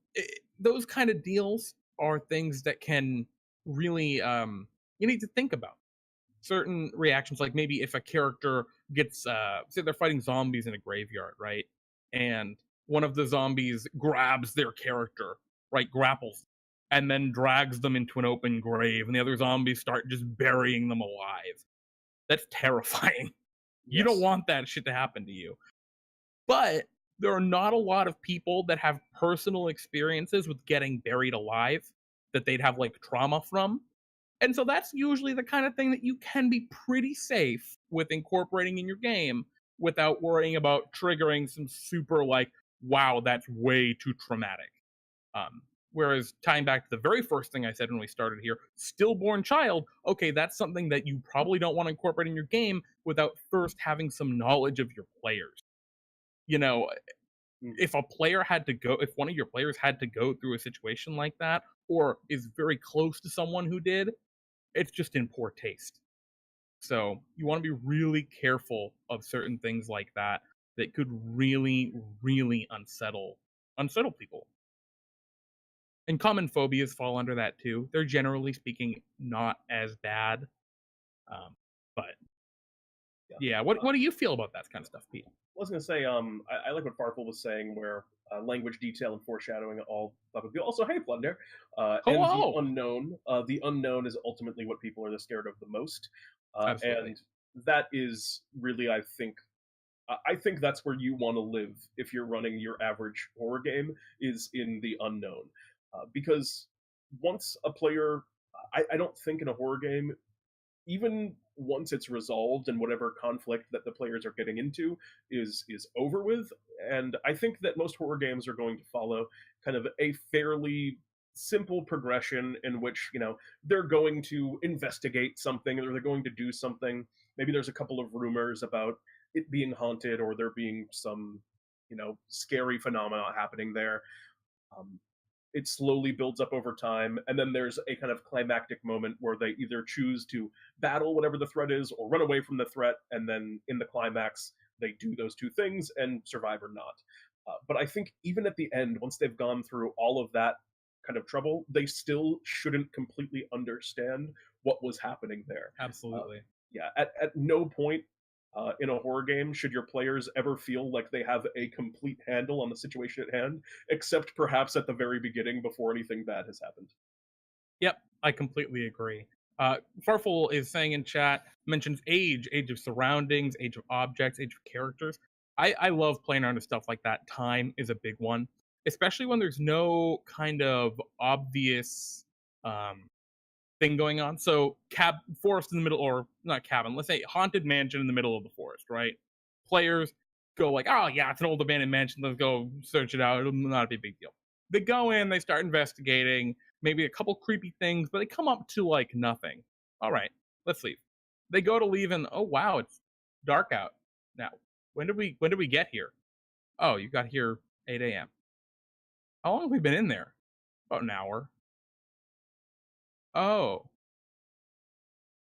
those kind of deals are things that can really you need to think about certain reactions, like maybe if a character gets say they're fighting zombies in a graveyard, right, and one of the zombies grabs their character, right, grapples, and then drags them into an open grave and the other zombies start just burying them alive. That's terrifying. You don't Yes. want that shit to happen to you. But there are not a lot of people that have personal experiences with getting buried alive that they'd have like trauma from. And so that's usually the kind of thing that you can be pretty safe with incorporating in your game without worrying about triggering some super like, wow, that's way too traumatic. Um, Whereas tying back to the very first thing I said when we started here, stillborn child, okay, that's something that you probably don't want to incorporate in your game without first having some knowledge of your players. You know, Mhm. if a player had to go, if one of your players had to go through a situation like that, or is very close to someone who did, it's just in poor taste. So you want to be really careful of certain things like that that could really, really unsettle people. And common phobias fall under that too. They're generally speaking not as bad. But Yeah. yeah, what do you feel about that kind of stuff, Pete? I was gonna say, I like what Farfel was saying, where language detail and foreshadowing all fuck with you. Also, hey, Plunder, and the Hello. unknown. The unknown is ultimately what people are the scared of the most, Absolutely. and that is really, I think that's where you want to live if you're running your average horror game, is in the unknown, because once a player, I don't think in a horror game, even once it's resolved and whatever conflict that the players are getting into is over with, and I think that most horror games are going to follow kind of a fairly simple progression in which, they're going to investigate something, or they're going to do something. Maybe there's a couple of rumors about it being haunted, or there being some scary phenomena happening there. um, it slowly builds up over time, and then there's a kind of climactic moment where they either choose to battle whatever the threat is or run away from the threat, and then in the climax they do those two things and survive or not. But I think even at the end, once they've gone through all of that kind of trouble, they still shouldn't completely understand what was happening there. uh, Absolutely. yeah, at no point in a horror game should your players ever feel like they have a complete handle on the situation at hand, except perhaps at the very beginning before anything bad has happened. Yep, I completely agree. Farfel is saying in chat, mentions age of surroundings, age of objects, age of characters. I love playing around with stuff like that. Time is a big one, especially when there's no kind of obvious um, thing going on. So, forest in the middle, or not cabin, let's say haunted mansion in the middle of the forest, right? Players go like, oh yeah, it's an old abandoned mansion. Let's go search it out. It'll not be a big deal. They go in, they start investigating, maybe a couple creepy things, but they come up to like nothing. All right, let's leave. They go to leave, and oh wow, it's dark out now. When did we get here? Oh, you got here 8 a.m. How long have we been in there? About an hour. Oh,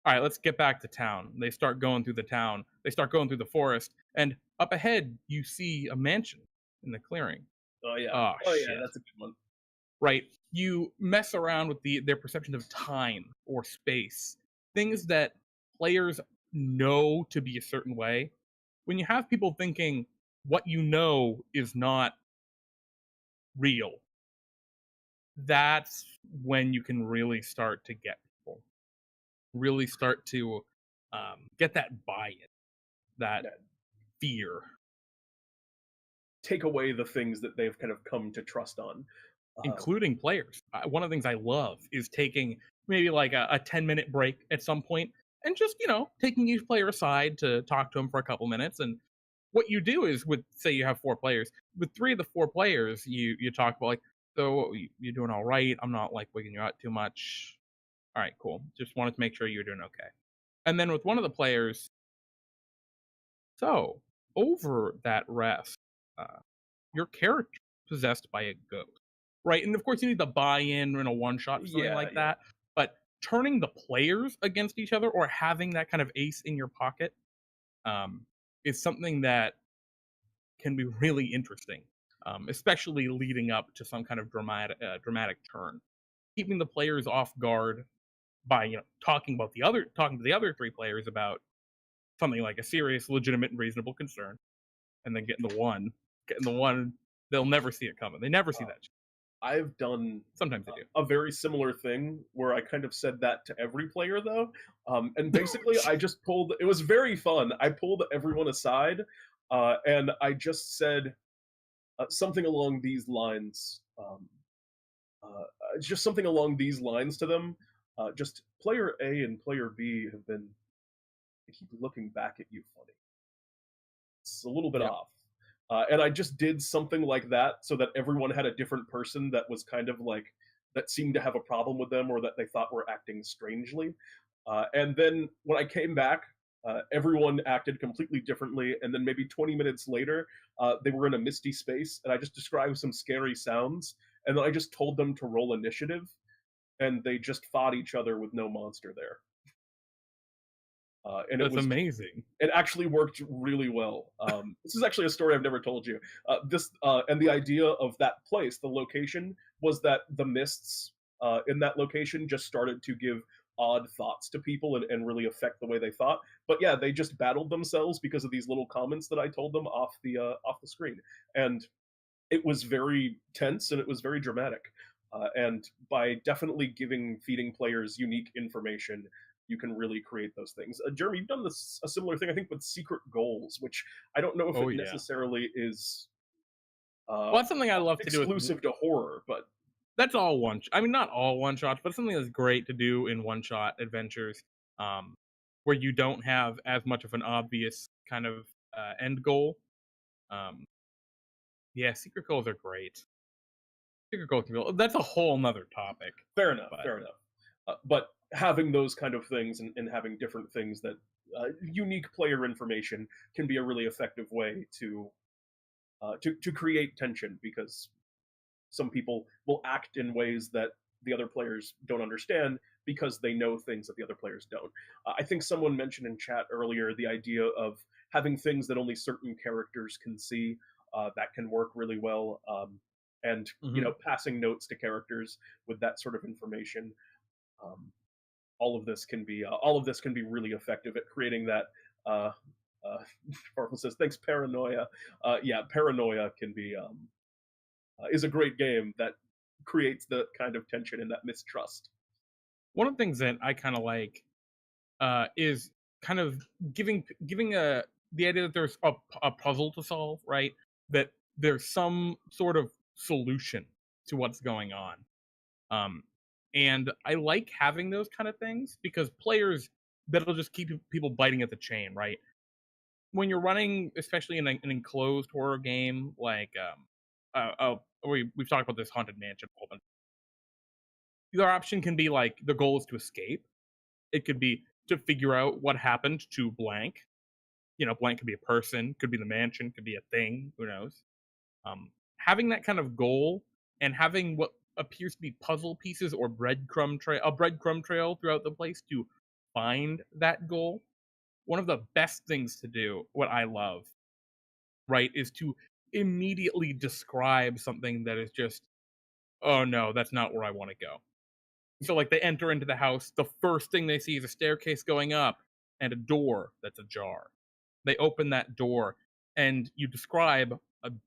all right, let's get back to town. They start going through the town. They start going through the forest, and up ahead, you see a mansion in the clearing. Oh yeah, Oh oh yeah, shit! that's a good one. Right? You mess around with their perception of time or space, things that players know to be a certain way. When you have people thinking what you know is not real, that's when you can really start to get people, really start to get that buy-in, that Yeah, fear. take away the things that they've kind of come to trust on. Uh, Including players. One of the things I love is taking maybe like a 10-minute break at some point and just, taking each player aside to talk to them for a couple minutes. And what you do is, with, say, you have four players, with three of the four players, you talk about like, so you're doing all right. I'm not like wigging you out too much. All right, cool. Just wanted to make sure you're doing okay. And then with one of the players, so over that rest, uh, your character possessed by a ghost, right? And of course, you need the buy-in in a one shot for something yeah, like yeah. that. But turning the players against each other, or having that kind of ace in your pocket, um, is something that can be really interesting, especially leading up to some kind of dramatic turn. Keeping the players off guard by talking to the other three players about something like a serious, legitimate, and reasonable concern, and then getting the one, they'll never see it coming. They never see Uh, that shit. I've done Sometimes they do. a very similar thing where I kind of said that to every player though. And basically I just pulled, it was very fun. I pulled everyone aside, and I just said something along these lines. Just something along these lines to them. Just player A and player B have been, they keep looking back at you funny. it's a little bit Yep. off. And I just did something like that so that everyone had a different person that was kind of like that seemed to have a problem with them or that they thought were acting strangely. And then when I came back, everyone acted completely differently. And then maybe 20 minutes later, they were in a misty space, and I just described some scary sounds, and then I just told them to roll initiative, and they just fought each other with no monster there. And That's amazing. it actually worked really well. This is actually a story I've never told you. This and the idea of that place, the location, was that the mists in that location just started to give odd thoughts to people and really affect the way they thought. But yeah, they just battled themselves because of these little comments that I told them off the screen, and it was very tense and it was very dramatic. And by definitely feeding players unique information, you can really create those things. Jeremy, you've done this a similar thing, I think, with secret goals, which I don't know if it Oh yeah. necessarily is uh, Well, that's something I love to do with exclusive to horror, but that's all one. I mean, not all one shots, but something that's great to do in one shot adventures, um, where you don't have as much of an obvious kind of end goal. Um, yeah, secret goals are great. Secret goals, that's a whole nother topic. fair enough, But fair enough. But having those kind of things and having different things that unique player information can be a really effective way to create tension because some people will act in ways that the other players don't understand because they know things that the other players don't. I think someone mentioned in chat earlier the idea of having things that only certain characters can see. That can work really well, and mhm. passing notes to characters with that sort of information. Um, all of this can be really effective at creating that. Uh, uh, Sparkle says, "Thanks, paranoia." Yeah, paranoia can be is a great game that creates the kind of tension and that mistrust. One of the things that I kind of like is kind of giving a the idea that there's a puzzle to solve, right? That there's some sort of solution to what's going on. Um, and I like having those kind of things because players that'll just keep people biting at the chain, right? When you're running, especially in an enclosed horror game like we've talked about this haunted mansion a whole bunch. Your option can be like the goal is to escape. It could be to figure out what happened to blank. Blank could be a person, could be the mansion, could be a thing, who knows. Having that kind of goal and having what appears to be puzzle pieces or a breadcrumb trail throughout the place to find that goal. One of the best things to do, what I love, right, is to immediately describe something that is just, oh no, that's not where I want to go. So like they enter into the house, the first thing they see is a staircase going up and a door that's ajar. They open that door and you describe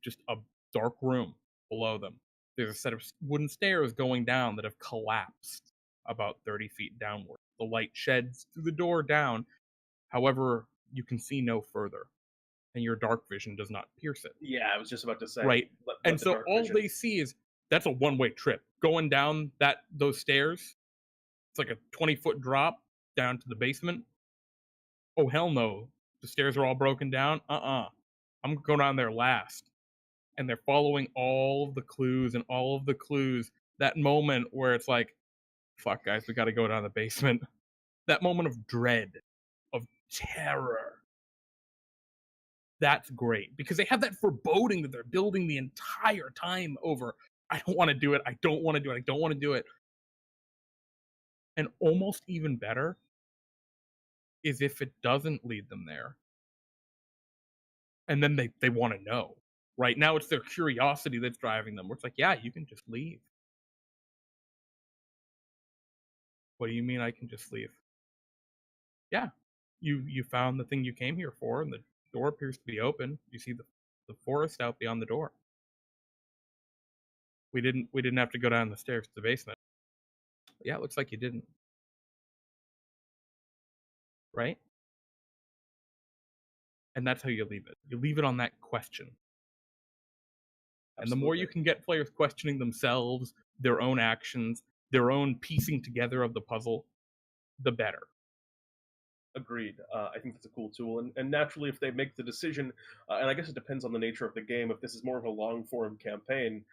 just a dark room below them. There's a set of wooden stairs going down that have collapsed about 30 feet downward. The light sheds through the door down. However, you can see no further, and your dark vision does not pierce it. Yeah, I was just about to say, Right? let And the so dark all vision. they see is that's a one-way trip. Going down those stairs, it's like a 20-foot drop down to the basement. Oh hell no. The stairs are all broken down. I'm going down there last. And they're following all of the clues and all of the clues. That moment where it's like, fuck guys, we gotta go down the basement. That moment of dread, of terror. That's great. Because they have that foreboding that they're building the entire time over. I don't want to do it. I don't want to do it. I don't want to do it. And almost even better is if it doesn't lead them there. And then they want to know. Right now it's their curiosity that's driving them. Where it's like, yeah, you can just leave. What do you mean I can just leave? Yeah. You found the thing you came here for and the door appears to be open. You see the forest out beyond the door. We didn't have to go down the stairs to the basement. Yeah, it looks like you didn't, right? And that's how you leave it. You leave it on that question. And the more Absolutely. you can get players questioning themselves, their own actions, their own piecing together of the puzzle, the better. Agreed. I think that's a cool tool, and naturally, if they make the decision, and I guess it depends on the nature of the game. If this is more of a long form campaign,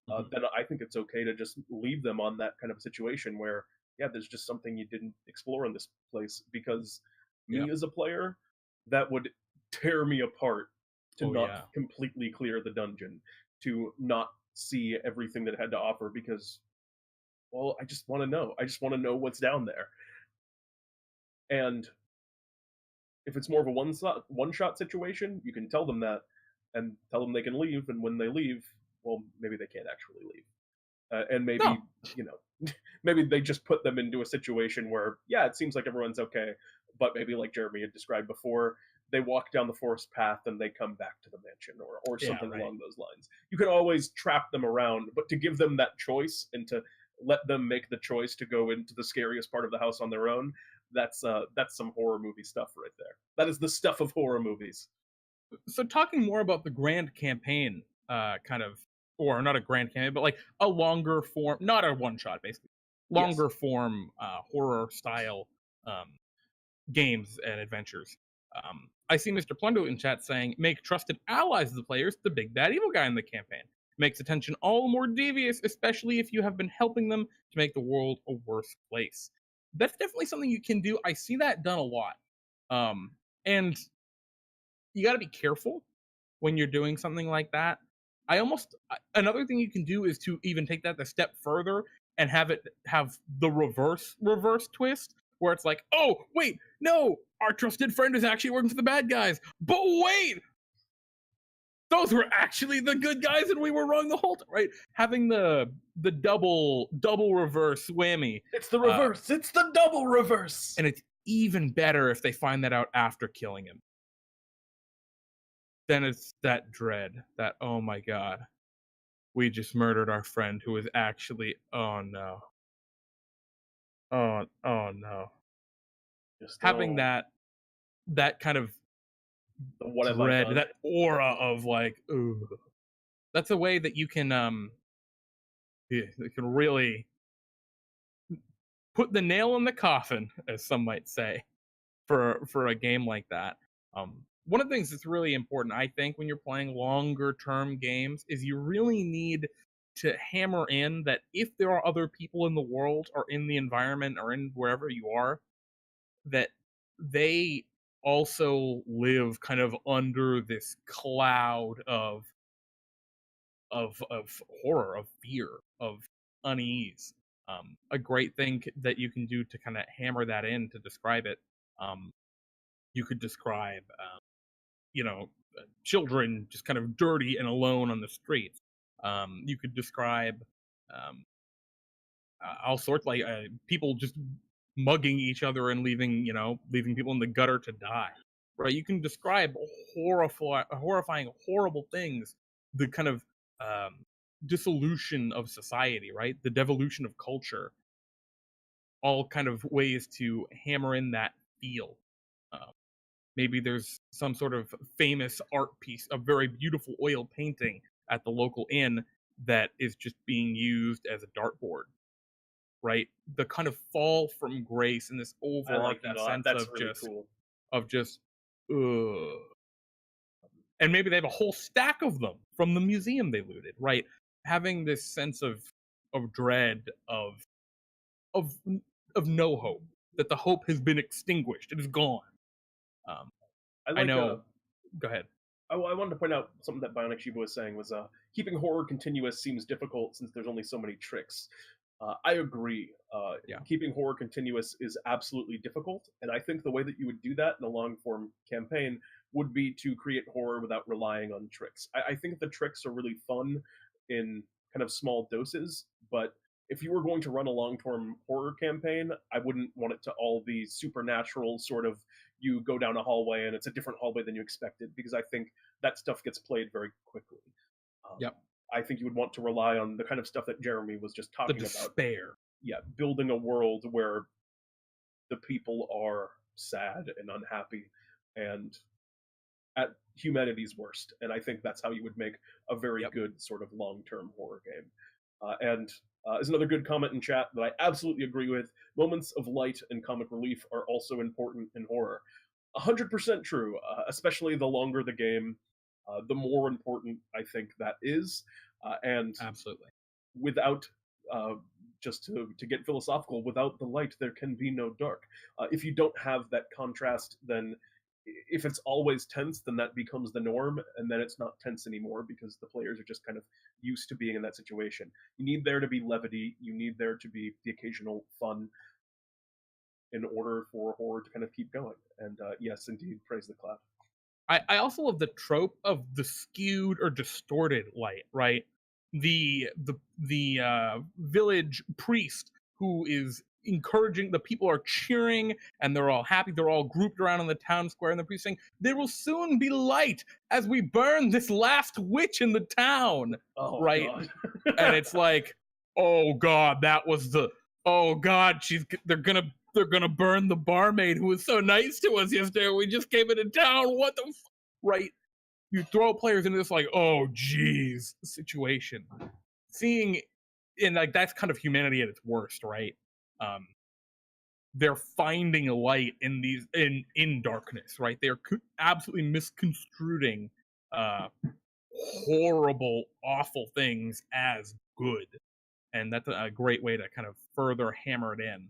Mhm. then I think it's okay to just leave them on that kind of situation where, yeah, there's just something you didn't explore in this place. Because Yeah. me as a player, that would tear me apart to Oh not yeah. completely clear the dungeon, to not see everything that it had to offer because, well, I just want to know. I just want to know what's down there. And if it's more of a one shot situation, you can tell them that and tell them they can leave. And when they leave, well, maybe they can't actually leave, and No. maybe maybe they just put them into a situation where, yeah, it seems like everyone's okay, but maybe like Jeremy had described before, they walk down the forest path and they come back to the mansion, or Yeah. something Right. along those lines. You can always trap them around, but to give them that choice and to let them make the choice to go into the scariest part of the house on their own, that's some horror movie stuff right there. That is the stuff of horror movies. So talking more about the grand campaign, kind of, or not a grand campaign, but like a longer form, not a one shot, basically, Yes. longer form horror style um, games and adventures. I see Mr. Plundo in chat saying, make trusted allies of the players the big bad evil guy in the campaign. Makes attention all the more devious, especially if you have been helping them to make the world a worse place. That's definitely something you can do. I see that done a lot. And you got to be careful when you're doing something like that. Another thing you can do is to even take that a step further and have it have the reverse twist where it's like, oh wait, no, our trusted friend is actually working for the bad guys, but wait, those were actually the good guys and we were wrong the whole time, right? Having the double reverse whammy, It's the uh, reverse. It's the double reverse. and it's even better if they find that out after killing him. Then it's that dread, that oh my god, we just murdered our friend who was actually, oh no, oh no. Just, Having oh, that kind of what have I dread, done? that aura of like, ooh, that's a way that you can you can really put the nail in the coffin, as some might say, for a game like that. One of the things that's really important, I think, when you're playing longer term games, is you really need to hammer in that if there are other people in the world or in the environment or in wherever you are, that they also live kind of under this cloud of horror, of fear, of unease. A great thing that you can do to kind of hammer that in to describe it. Um, you could describe, children just kind of dirty and alone on the streets. You could describe um, all sorts, like people just mugging each other and leaving people in the gutter to die. Right? You can describe horrifying, horrible things. The kind of um, dissolution of society, right? The devolution of culture. All kind of ways to hammer in that feel. Um, Maybe there's some sort of famous art piece, a very beautiful oil painting at the local inn that is just being used as a dartboard, right? The kind of fall from grace and this I like overarching that a lot. sense That's really cool. of just ugh. And maybe they have a whole stack of them from the museum they looted, right? Having this sense of dread, of of no hope, that the hope has been extinguished, it is gone. um I I like know. Go ahead. I wanted to point out something that Bionic Shiba was saying was, keeping horror continuous seems difficult since there's only so many tricks. I agree. Yeah. Keeping horror continuous is absolutely difficult, and I think the way that you would do that in a long form campaign would be to create horror without relying on tricks. I think the tricks are really fun in kind of small doses, but if you were going to run a long term horror campaign, I wouldn't want it to all be supernatural, sort of you go down a hallway and it's a different hallway than you expected, because I think that stuff gets played very quickly. Um, Yep. I think you would want to rely on the kind of stuff that Jeremy was just The talking about. despair. Yeah, building a world where the people are sad and unhappy and at humanity's worst. And I think that's how you would make a very Yep. good sort of long term horror game. And is another good comment in chat that I absolutely agree with. Moments of light and comic relief are also important in horror. 100% true, especially the longer the game, the more important I think that is. And Absolutely. without, uh, just to get philosophical, without the light, there can be no dark. If you don't have that contrast, then if it's always tense, then that becomes the norm, and then it's not tense anymore because the players are just kind of used to being in that situation. You need there to be levity, you need there to be the occasional fun in order for horror to kind of keep going. And yes, indeed, praise the cloud. I also love the trope of the skewed or distorted light, right? The village priest who is encouraging the people are cheering and they're all happy, they're all grouped around in the town square, and the priest saying, "There will soon be light as we burn this last witch in the town," Oh right? god. And it's like, oh god, that was the oh god, they're gonna burn the barmaid who was so nice to us yesterday. We just came into town. What the right? You throw players into this like, oh geez, situation. Seeing and like that's kind of humanity at its worst, right? Um, they're finding light in these in darkness, right? They're absolutely misconstruing uh horrible, awful things as good, and that's a great way to kind of further hammer it in.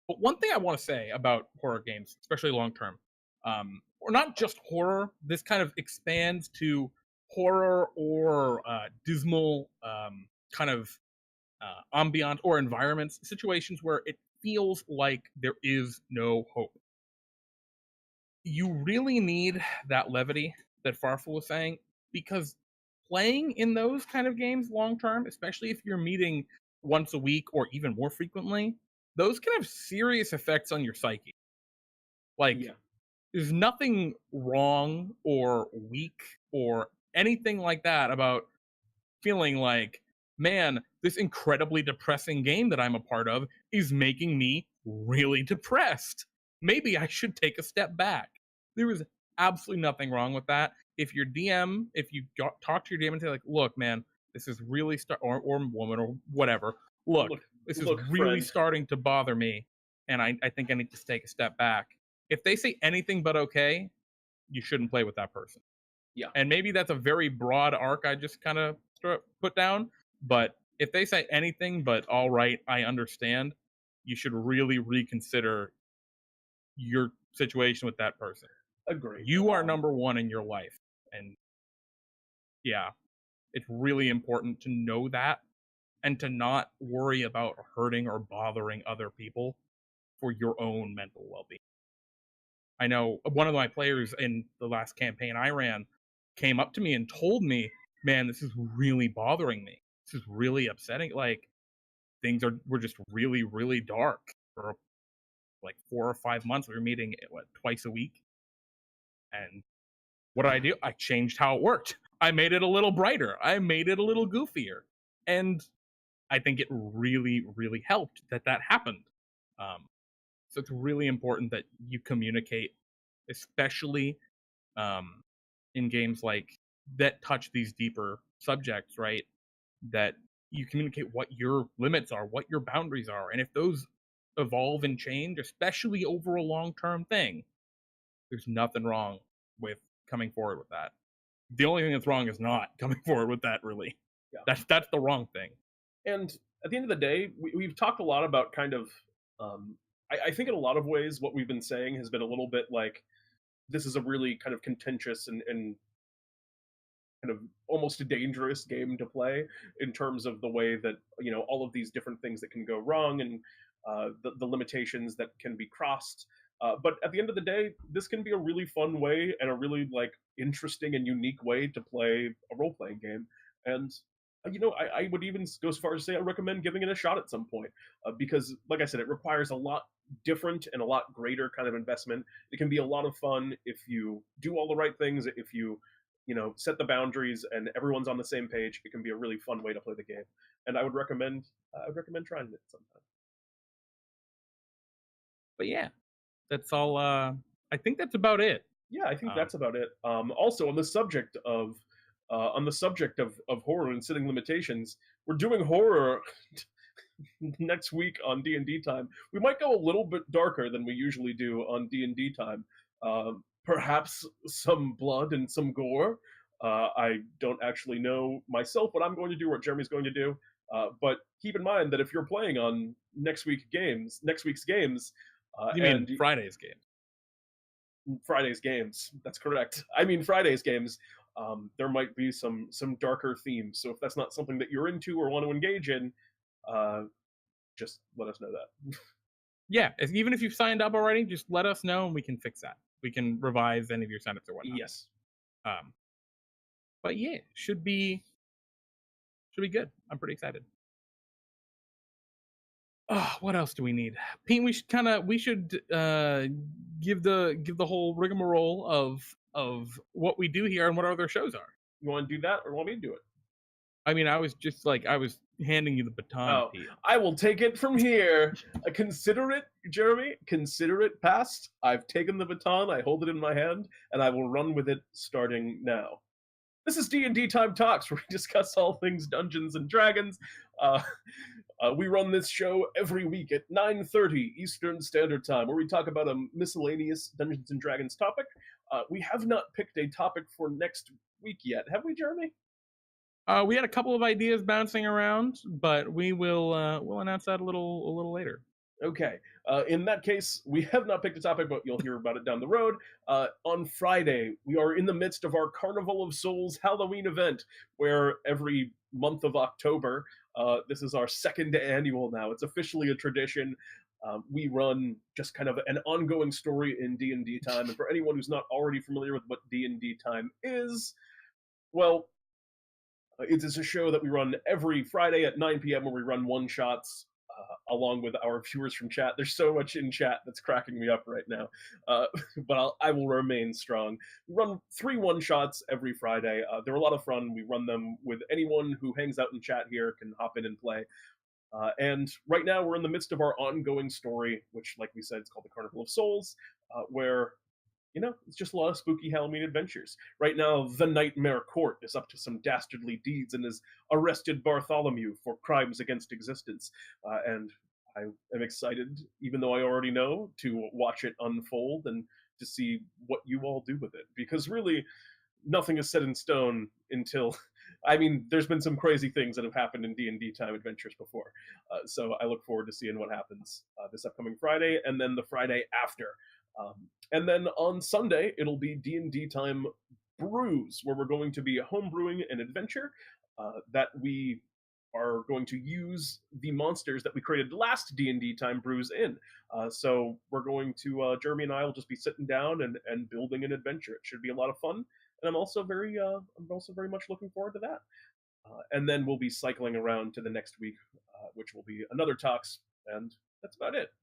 But one thing I want to say about horror games, especially long term, or not just horror, this kind of expands to horror or dismal kind of ambient or environments, situations where it feels like there is no hope. You really need that levity that Farfel was saying, because playing in those kind of games long term, especially if you're meeting once a week or even more frequently, those can have serious effects on your psyche. Like, Yeah. there's nothing wrong or weak or anything like that about feeling like, man, this incredibly depressing game that I'm a part of is making me really depressed. Maybe I should take a step back. There is absolutely nothing wrong with that. If your DM, if you talk to your DM and say like, look, man, this is really or woman or whatever, look, Look, this is look, really friend. starting to bother me, and I think I need to take a step back. If they say anything but okay, you shouldn't play with that person. Yeah, And maybe that's a very broad arc I just kind of put down. But if they say anything but all right, I understand, you should really reconsider your situation with that person. agreed. You are number one in your life. And yeah, it's really important to know that and to not worry about hurting or bothering other people for your own mental well being. I know one of my players in the last campaign I ran came up to me and told me, "Man, this is really bothering me. This is really upsetting. Like things were just really, really dark for like 4 or 5 months. We were meeting twice a week, and what did I do? I changed how it worked. I made it a little brighter. I made it a little goofier, and I think it really, really helped that happened. Um, so it's really important that you communicate, especially um, in games like that touch these deeper subjects, right? That you communicate what your limits are, what your boundaries are, and if those evolve and change, especially over a long term thing, there's nothing wrong with coming forward with that. The only thing that's wrong is not coming forward with that. Really, Yeah. that's the wrong thing. And at the end of the day, we've talked a lot about kind of, I think in a lot of ways, what we've been saying has been a little bit like this is a really kind of contentious and kind of almost a dangerous game to play in terms of the way that all of these different things that can go wrong and the limitations that can be crossed. But at the end of the day, this can be a really fun way and a really like interesting and unique way to play a role playing game. And I would even go as far as to say I recommend giving it a shot at some point because, like I said, it requires a lot different and a lot greater kind of investment. It can be a lot of fun if you do all the right things. If you set the boundaries and everyone's on the same page, it can be a really fun way to play the game. And I would recommend trying it sometime. But yeah, that's all. I think that's about it. Yeah, I think Um, that's about it. Also, on the subject of horror and setting limitations, we're doing horror next week on D&D Time. We might go a little bit darker than we usually do on D&D Time. Perhaps some blood and some gore. I don't actually know myself what I'm going to do or what Jeremy's going to do. But keep in mind that if you're playing on next week's games, You mean Friday's game? Friday's games. That's correct. I mean Friday's games. There might be some darker themes. So if that's not something that you're into or want to engage in, just let us know that. Yeah, even if you've signed up already, just let us know and we can fix that. We can revise any of your signups or whatnot. Yes. But yeah, should be good. I'm pretty excited. Oh, what else do we need? Pete, we should give the whole rigmarole of what we do here and what our other shows are. You want to do that or want me to do it? I mean, I was handing you the baton, Pete. I will take it from here. Consider it, Jeremy. Consider it passed. I've taken the baton. I hold it in my hand, and I will run with it starting now. This is DnDTime Talks, where we discuss all things Dungeons and Dragons. We run this show every week at 9:30 Eastern Standard Time, where we talk about a miscellaneous Dungeons and Dragons topic. We have not picked a topic for next week yet, have we, Jeremy? We had a couple of ideas bouncing around, but we'll announce that a little later. Okay. In that case, we have not picked a topic, but you'll hear about it down the road. On Friday, we are in the midst of our Carnival of Souls Halloween event, where every month of October, this is our second annual now. It's officially a tradition. We run just kind of an ongoing story in D&D Time. And for anyone who's not already familiar with what D&D Time is, well, it is a show that we run every Friday at 9 p.m. where we run one-shots along with our viewers from chat. There's so much in chat that's cracking me up right now, but I will remain strong. We run 3 one-shots every Friday. They're a lot of fun. We run them with anyone who hangs out in chat here can hop in and play. And right now we're in the midst of our ongoing story, which, like we said, it's called the Carnival of Souls, where it's just a lot of spooky Halloween adventures. Right now, the Nightmare Court is up to some dastardly deeds and has arrested Bartholomew for crimes against existence. And I am excited, even though I already know, to watch it unfold and to see what you all do with it. Because really, nothing is set in stone until... I mean, there's been some crazy things that have happened in D&D Time Adventures before. So I look forward to seeing what happens this upcoming Friday and then the Friday after. And then on Sunday, it'll be D&D Time Brews, where we're going to be homebrewing an adventure that we are going to use the monsters that we created last D&D Time Brews in. So we're going to, Jeremy and I will just be sitting down and building an adventure. It should be a lot of fun, and I'm also very much looking forward to that. And then we'll be cycling around to the next week, which will be another Talks, and that's about it.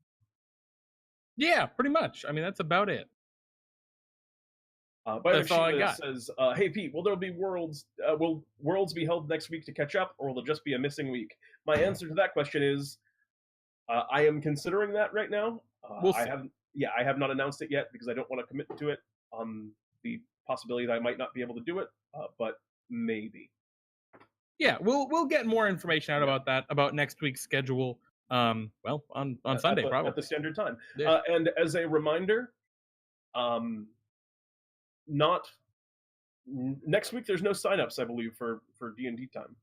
Yeah, pretty much. I mean, that's about it. That's all I got. Says, "Hey Pete, will there be worlds? Will worlds be held next week to catch up, or will it just be a missing week?" My answer to that question is, I am considering that right now. I have not announced it yet because I don't want to commit to it on the possibility that I might not be able to do it, but maybe. Yeah, we'll get more information out about that, about next week's schedule. On Sunday, probably at the standard time. Yeah. And as a reminder, not next week. There's no signups, I believe, for D&D Time.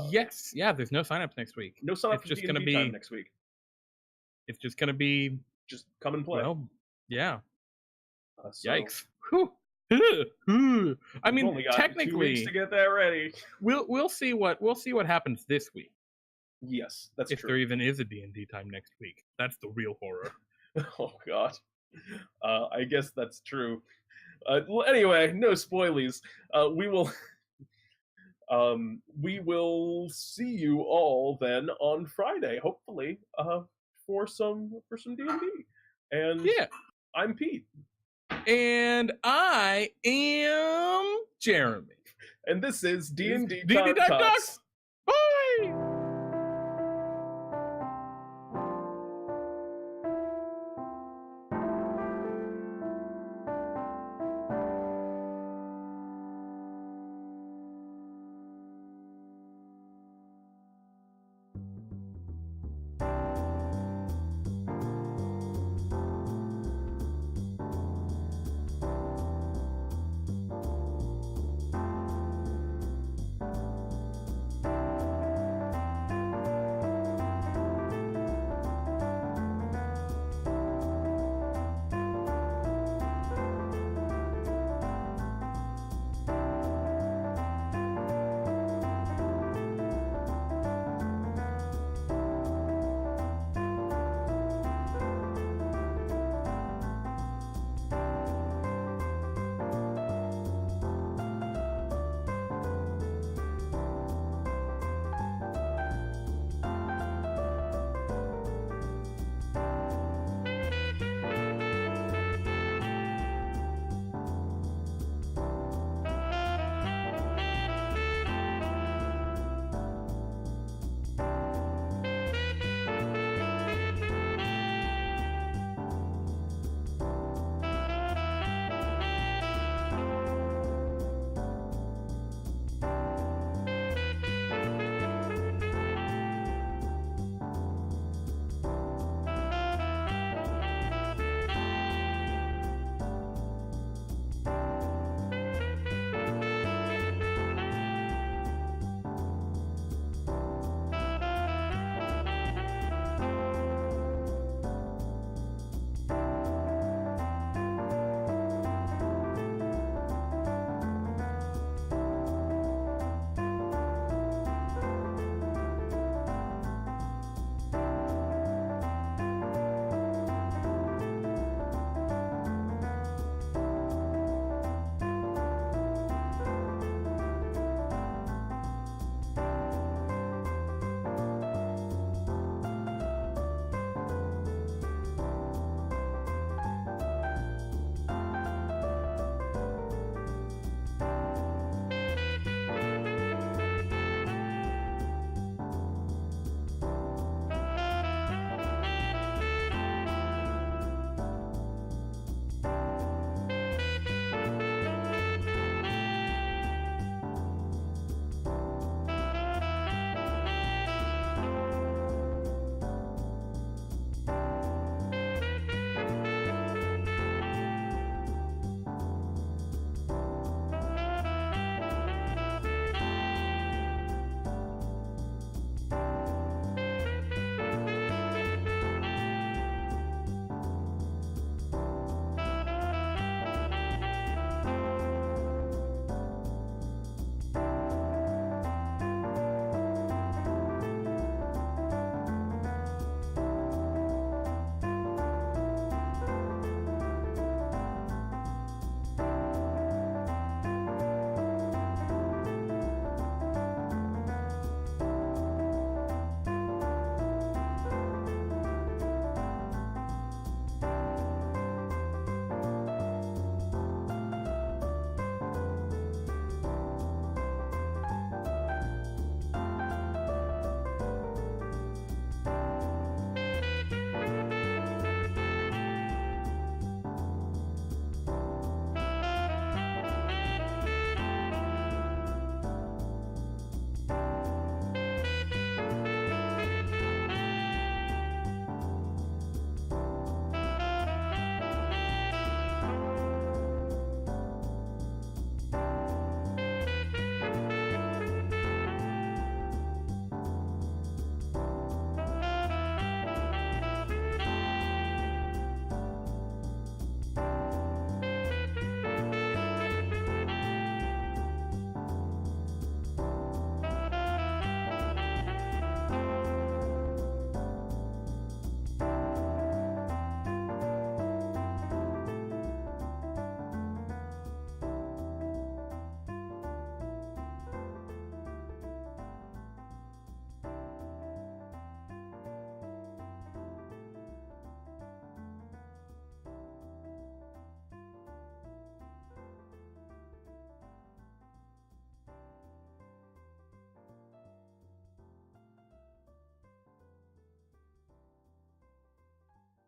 Yes, yeah. There's no signups next week. No signups. It's just going to be next week. It's just going to be just come and play. Well, yeah. Yikes. Whew. I mean, only got technically, 2 weeks to get that ready. We'll see what happens this week. Yes, that's if true. There even is a D&D Time next week. That's the real horror. Oh God. I guess that's true. Anyway, no spoilies. We will see you all then on Friday, hopefully, for some D&D. And yeah, I'm Pete. And I am Jeremy. And this is DnDTime Talks. Bye!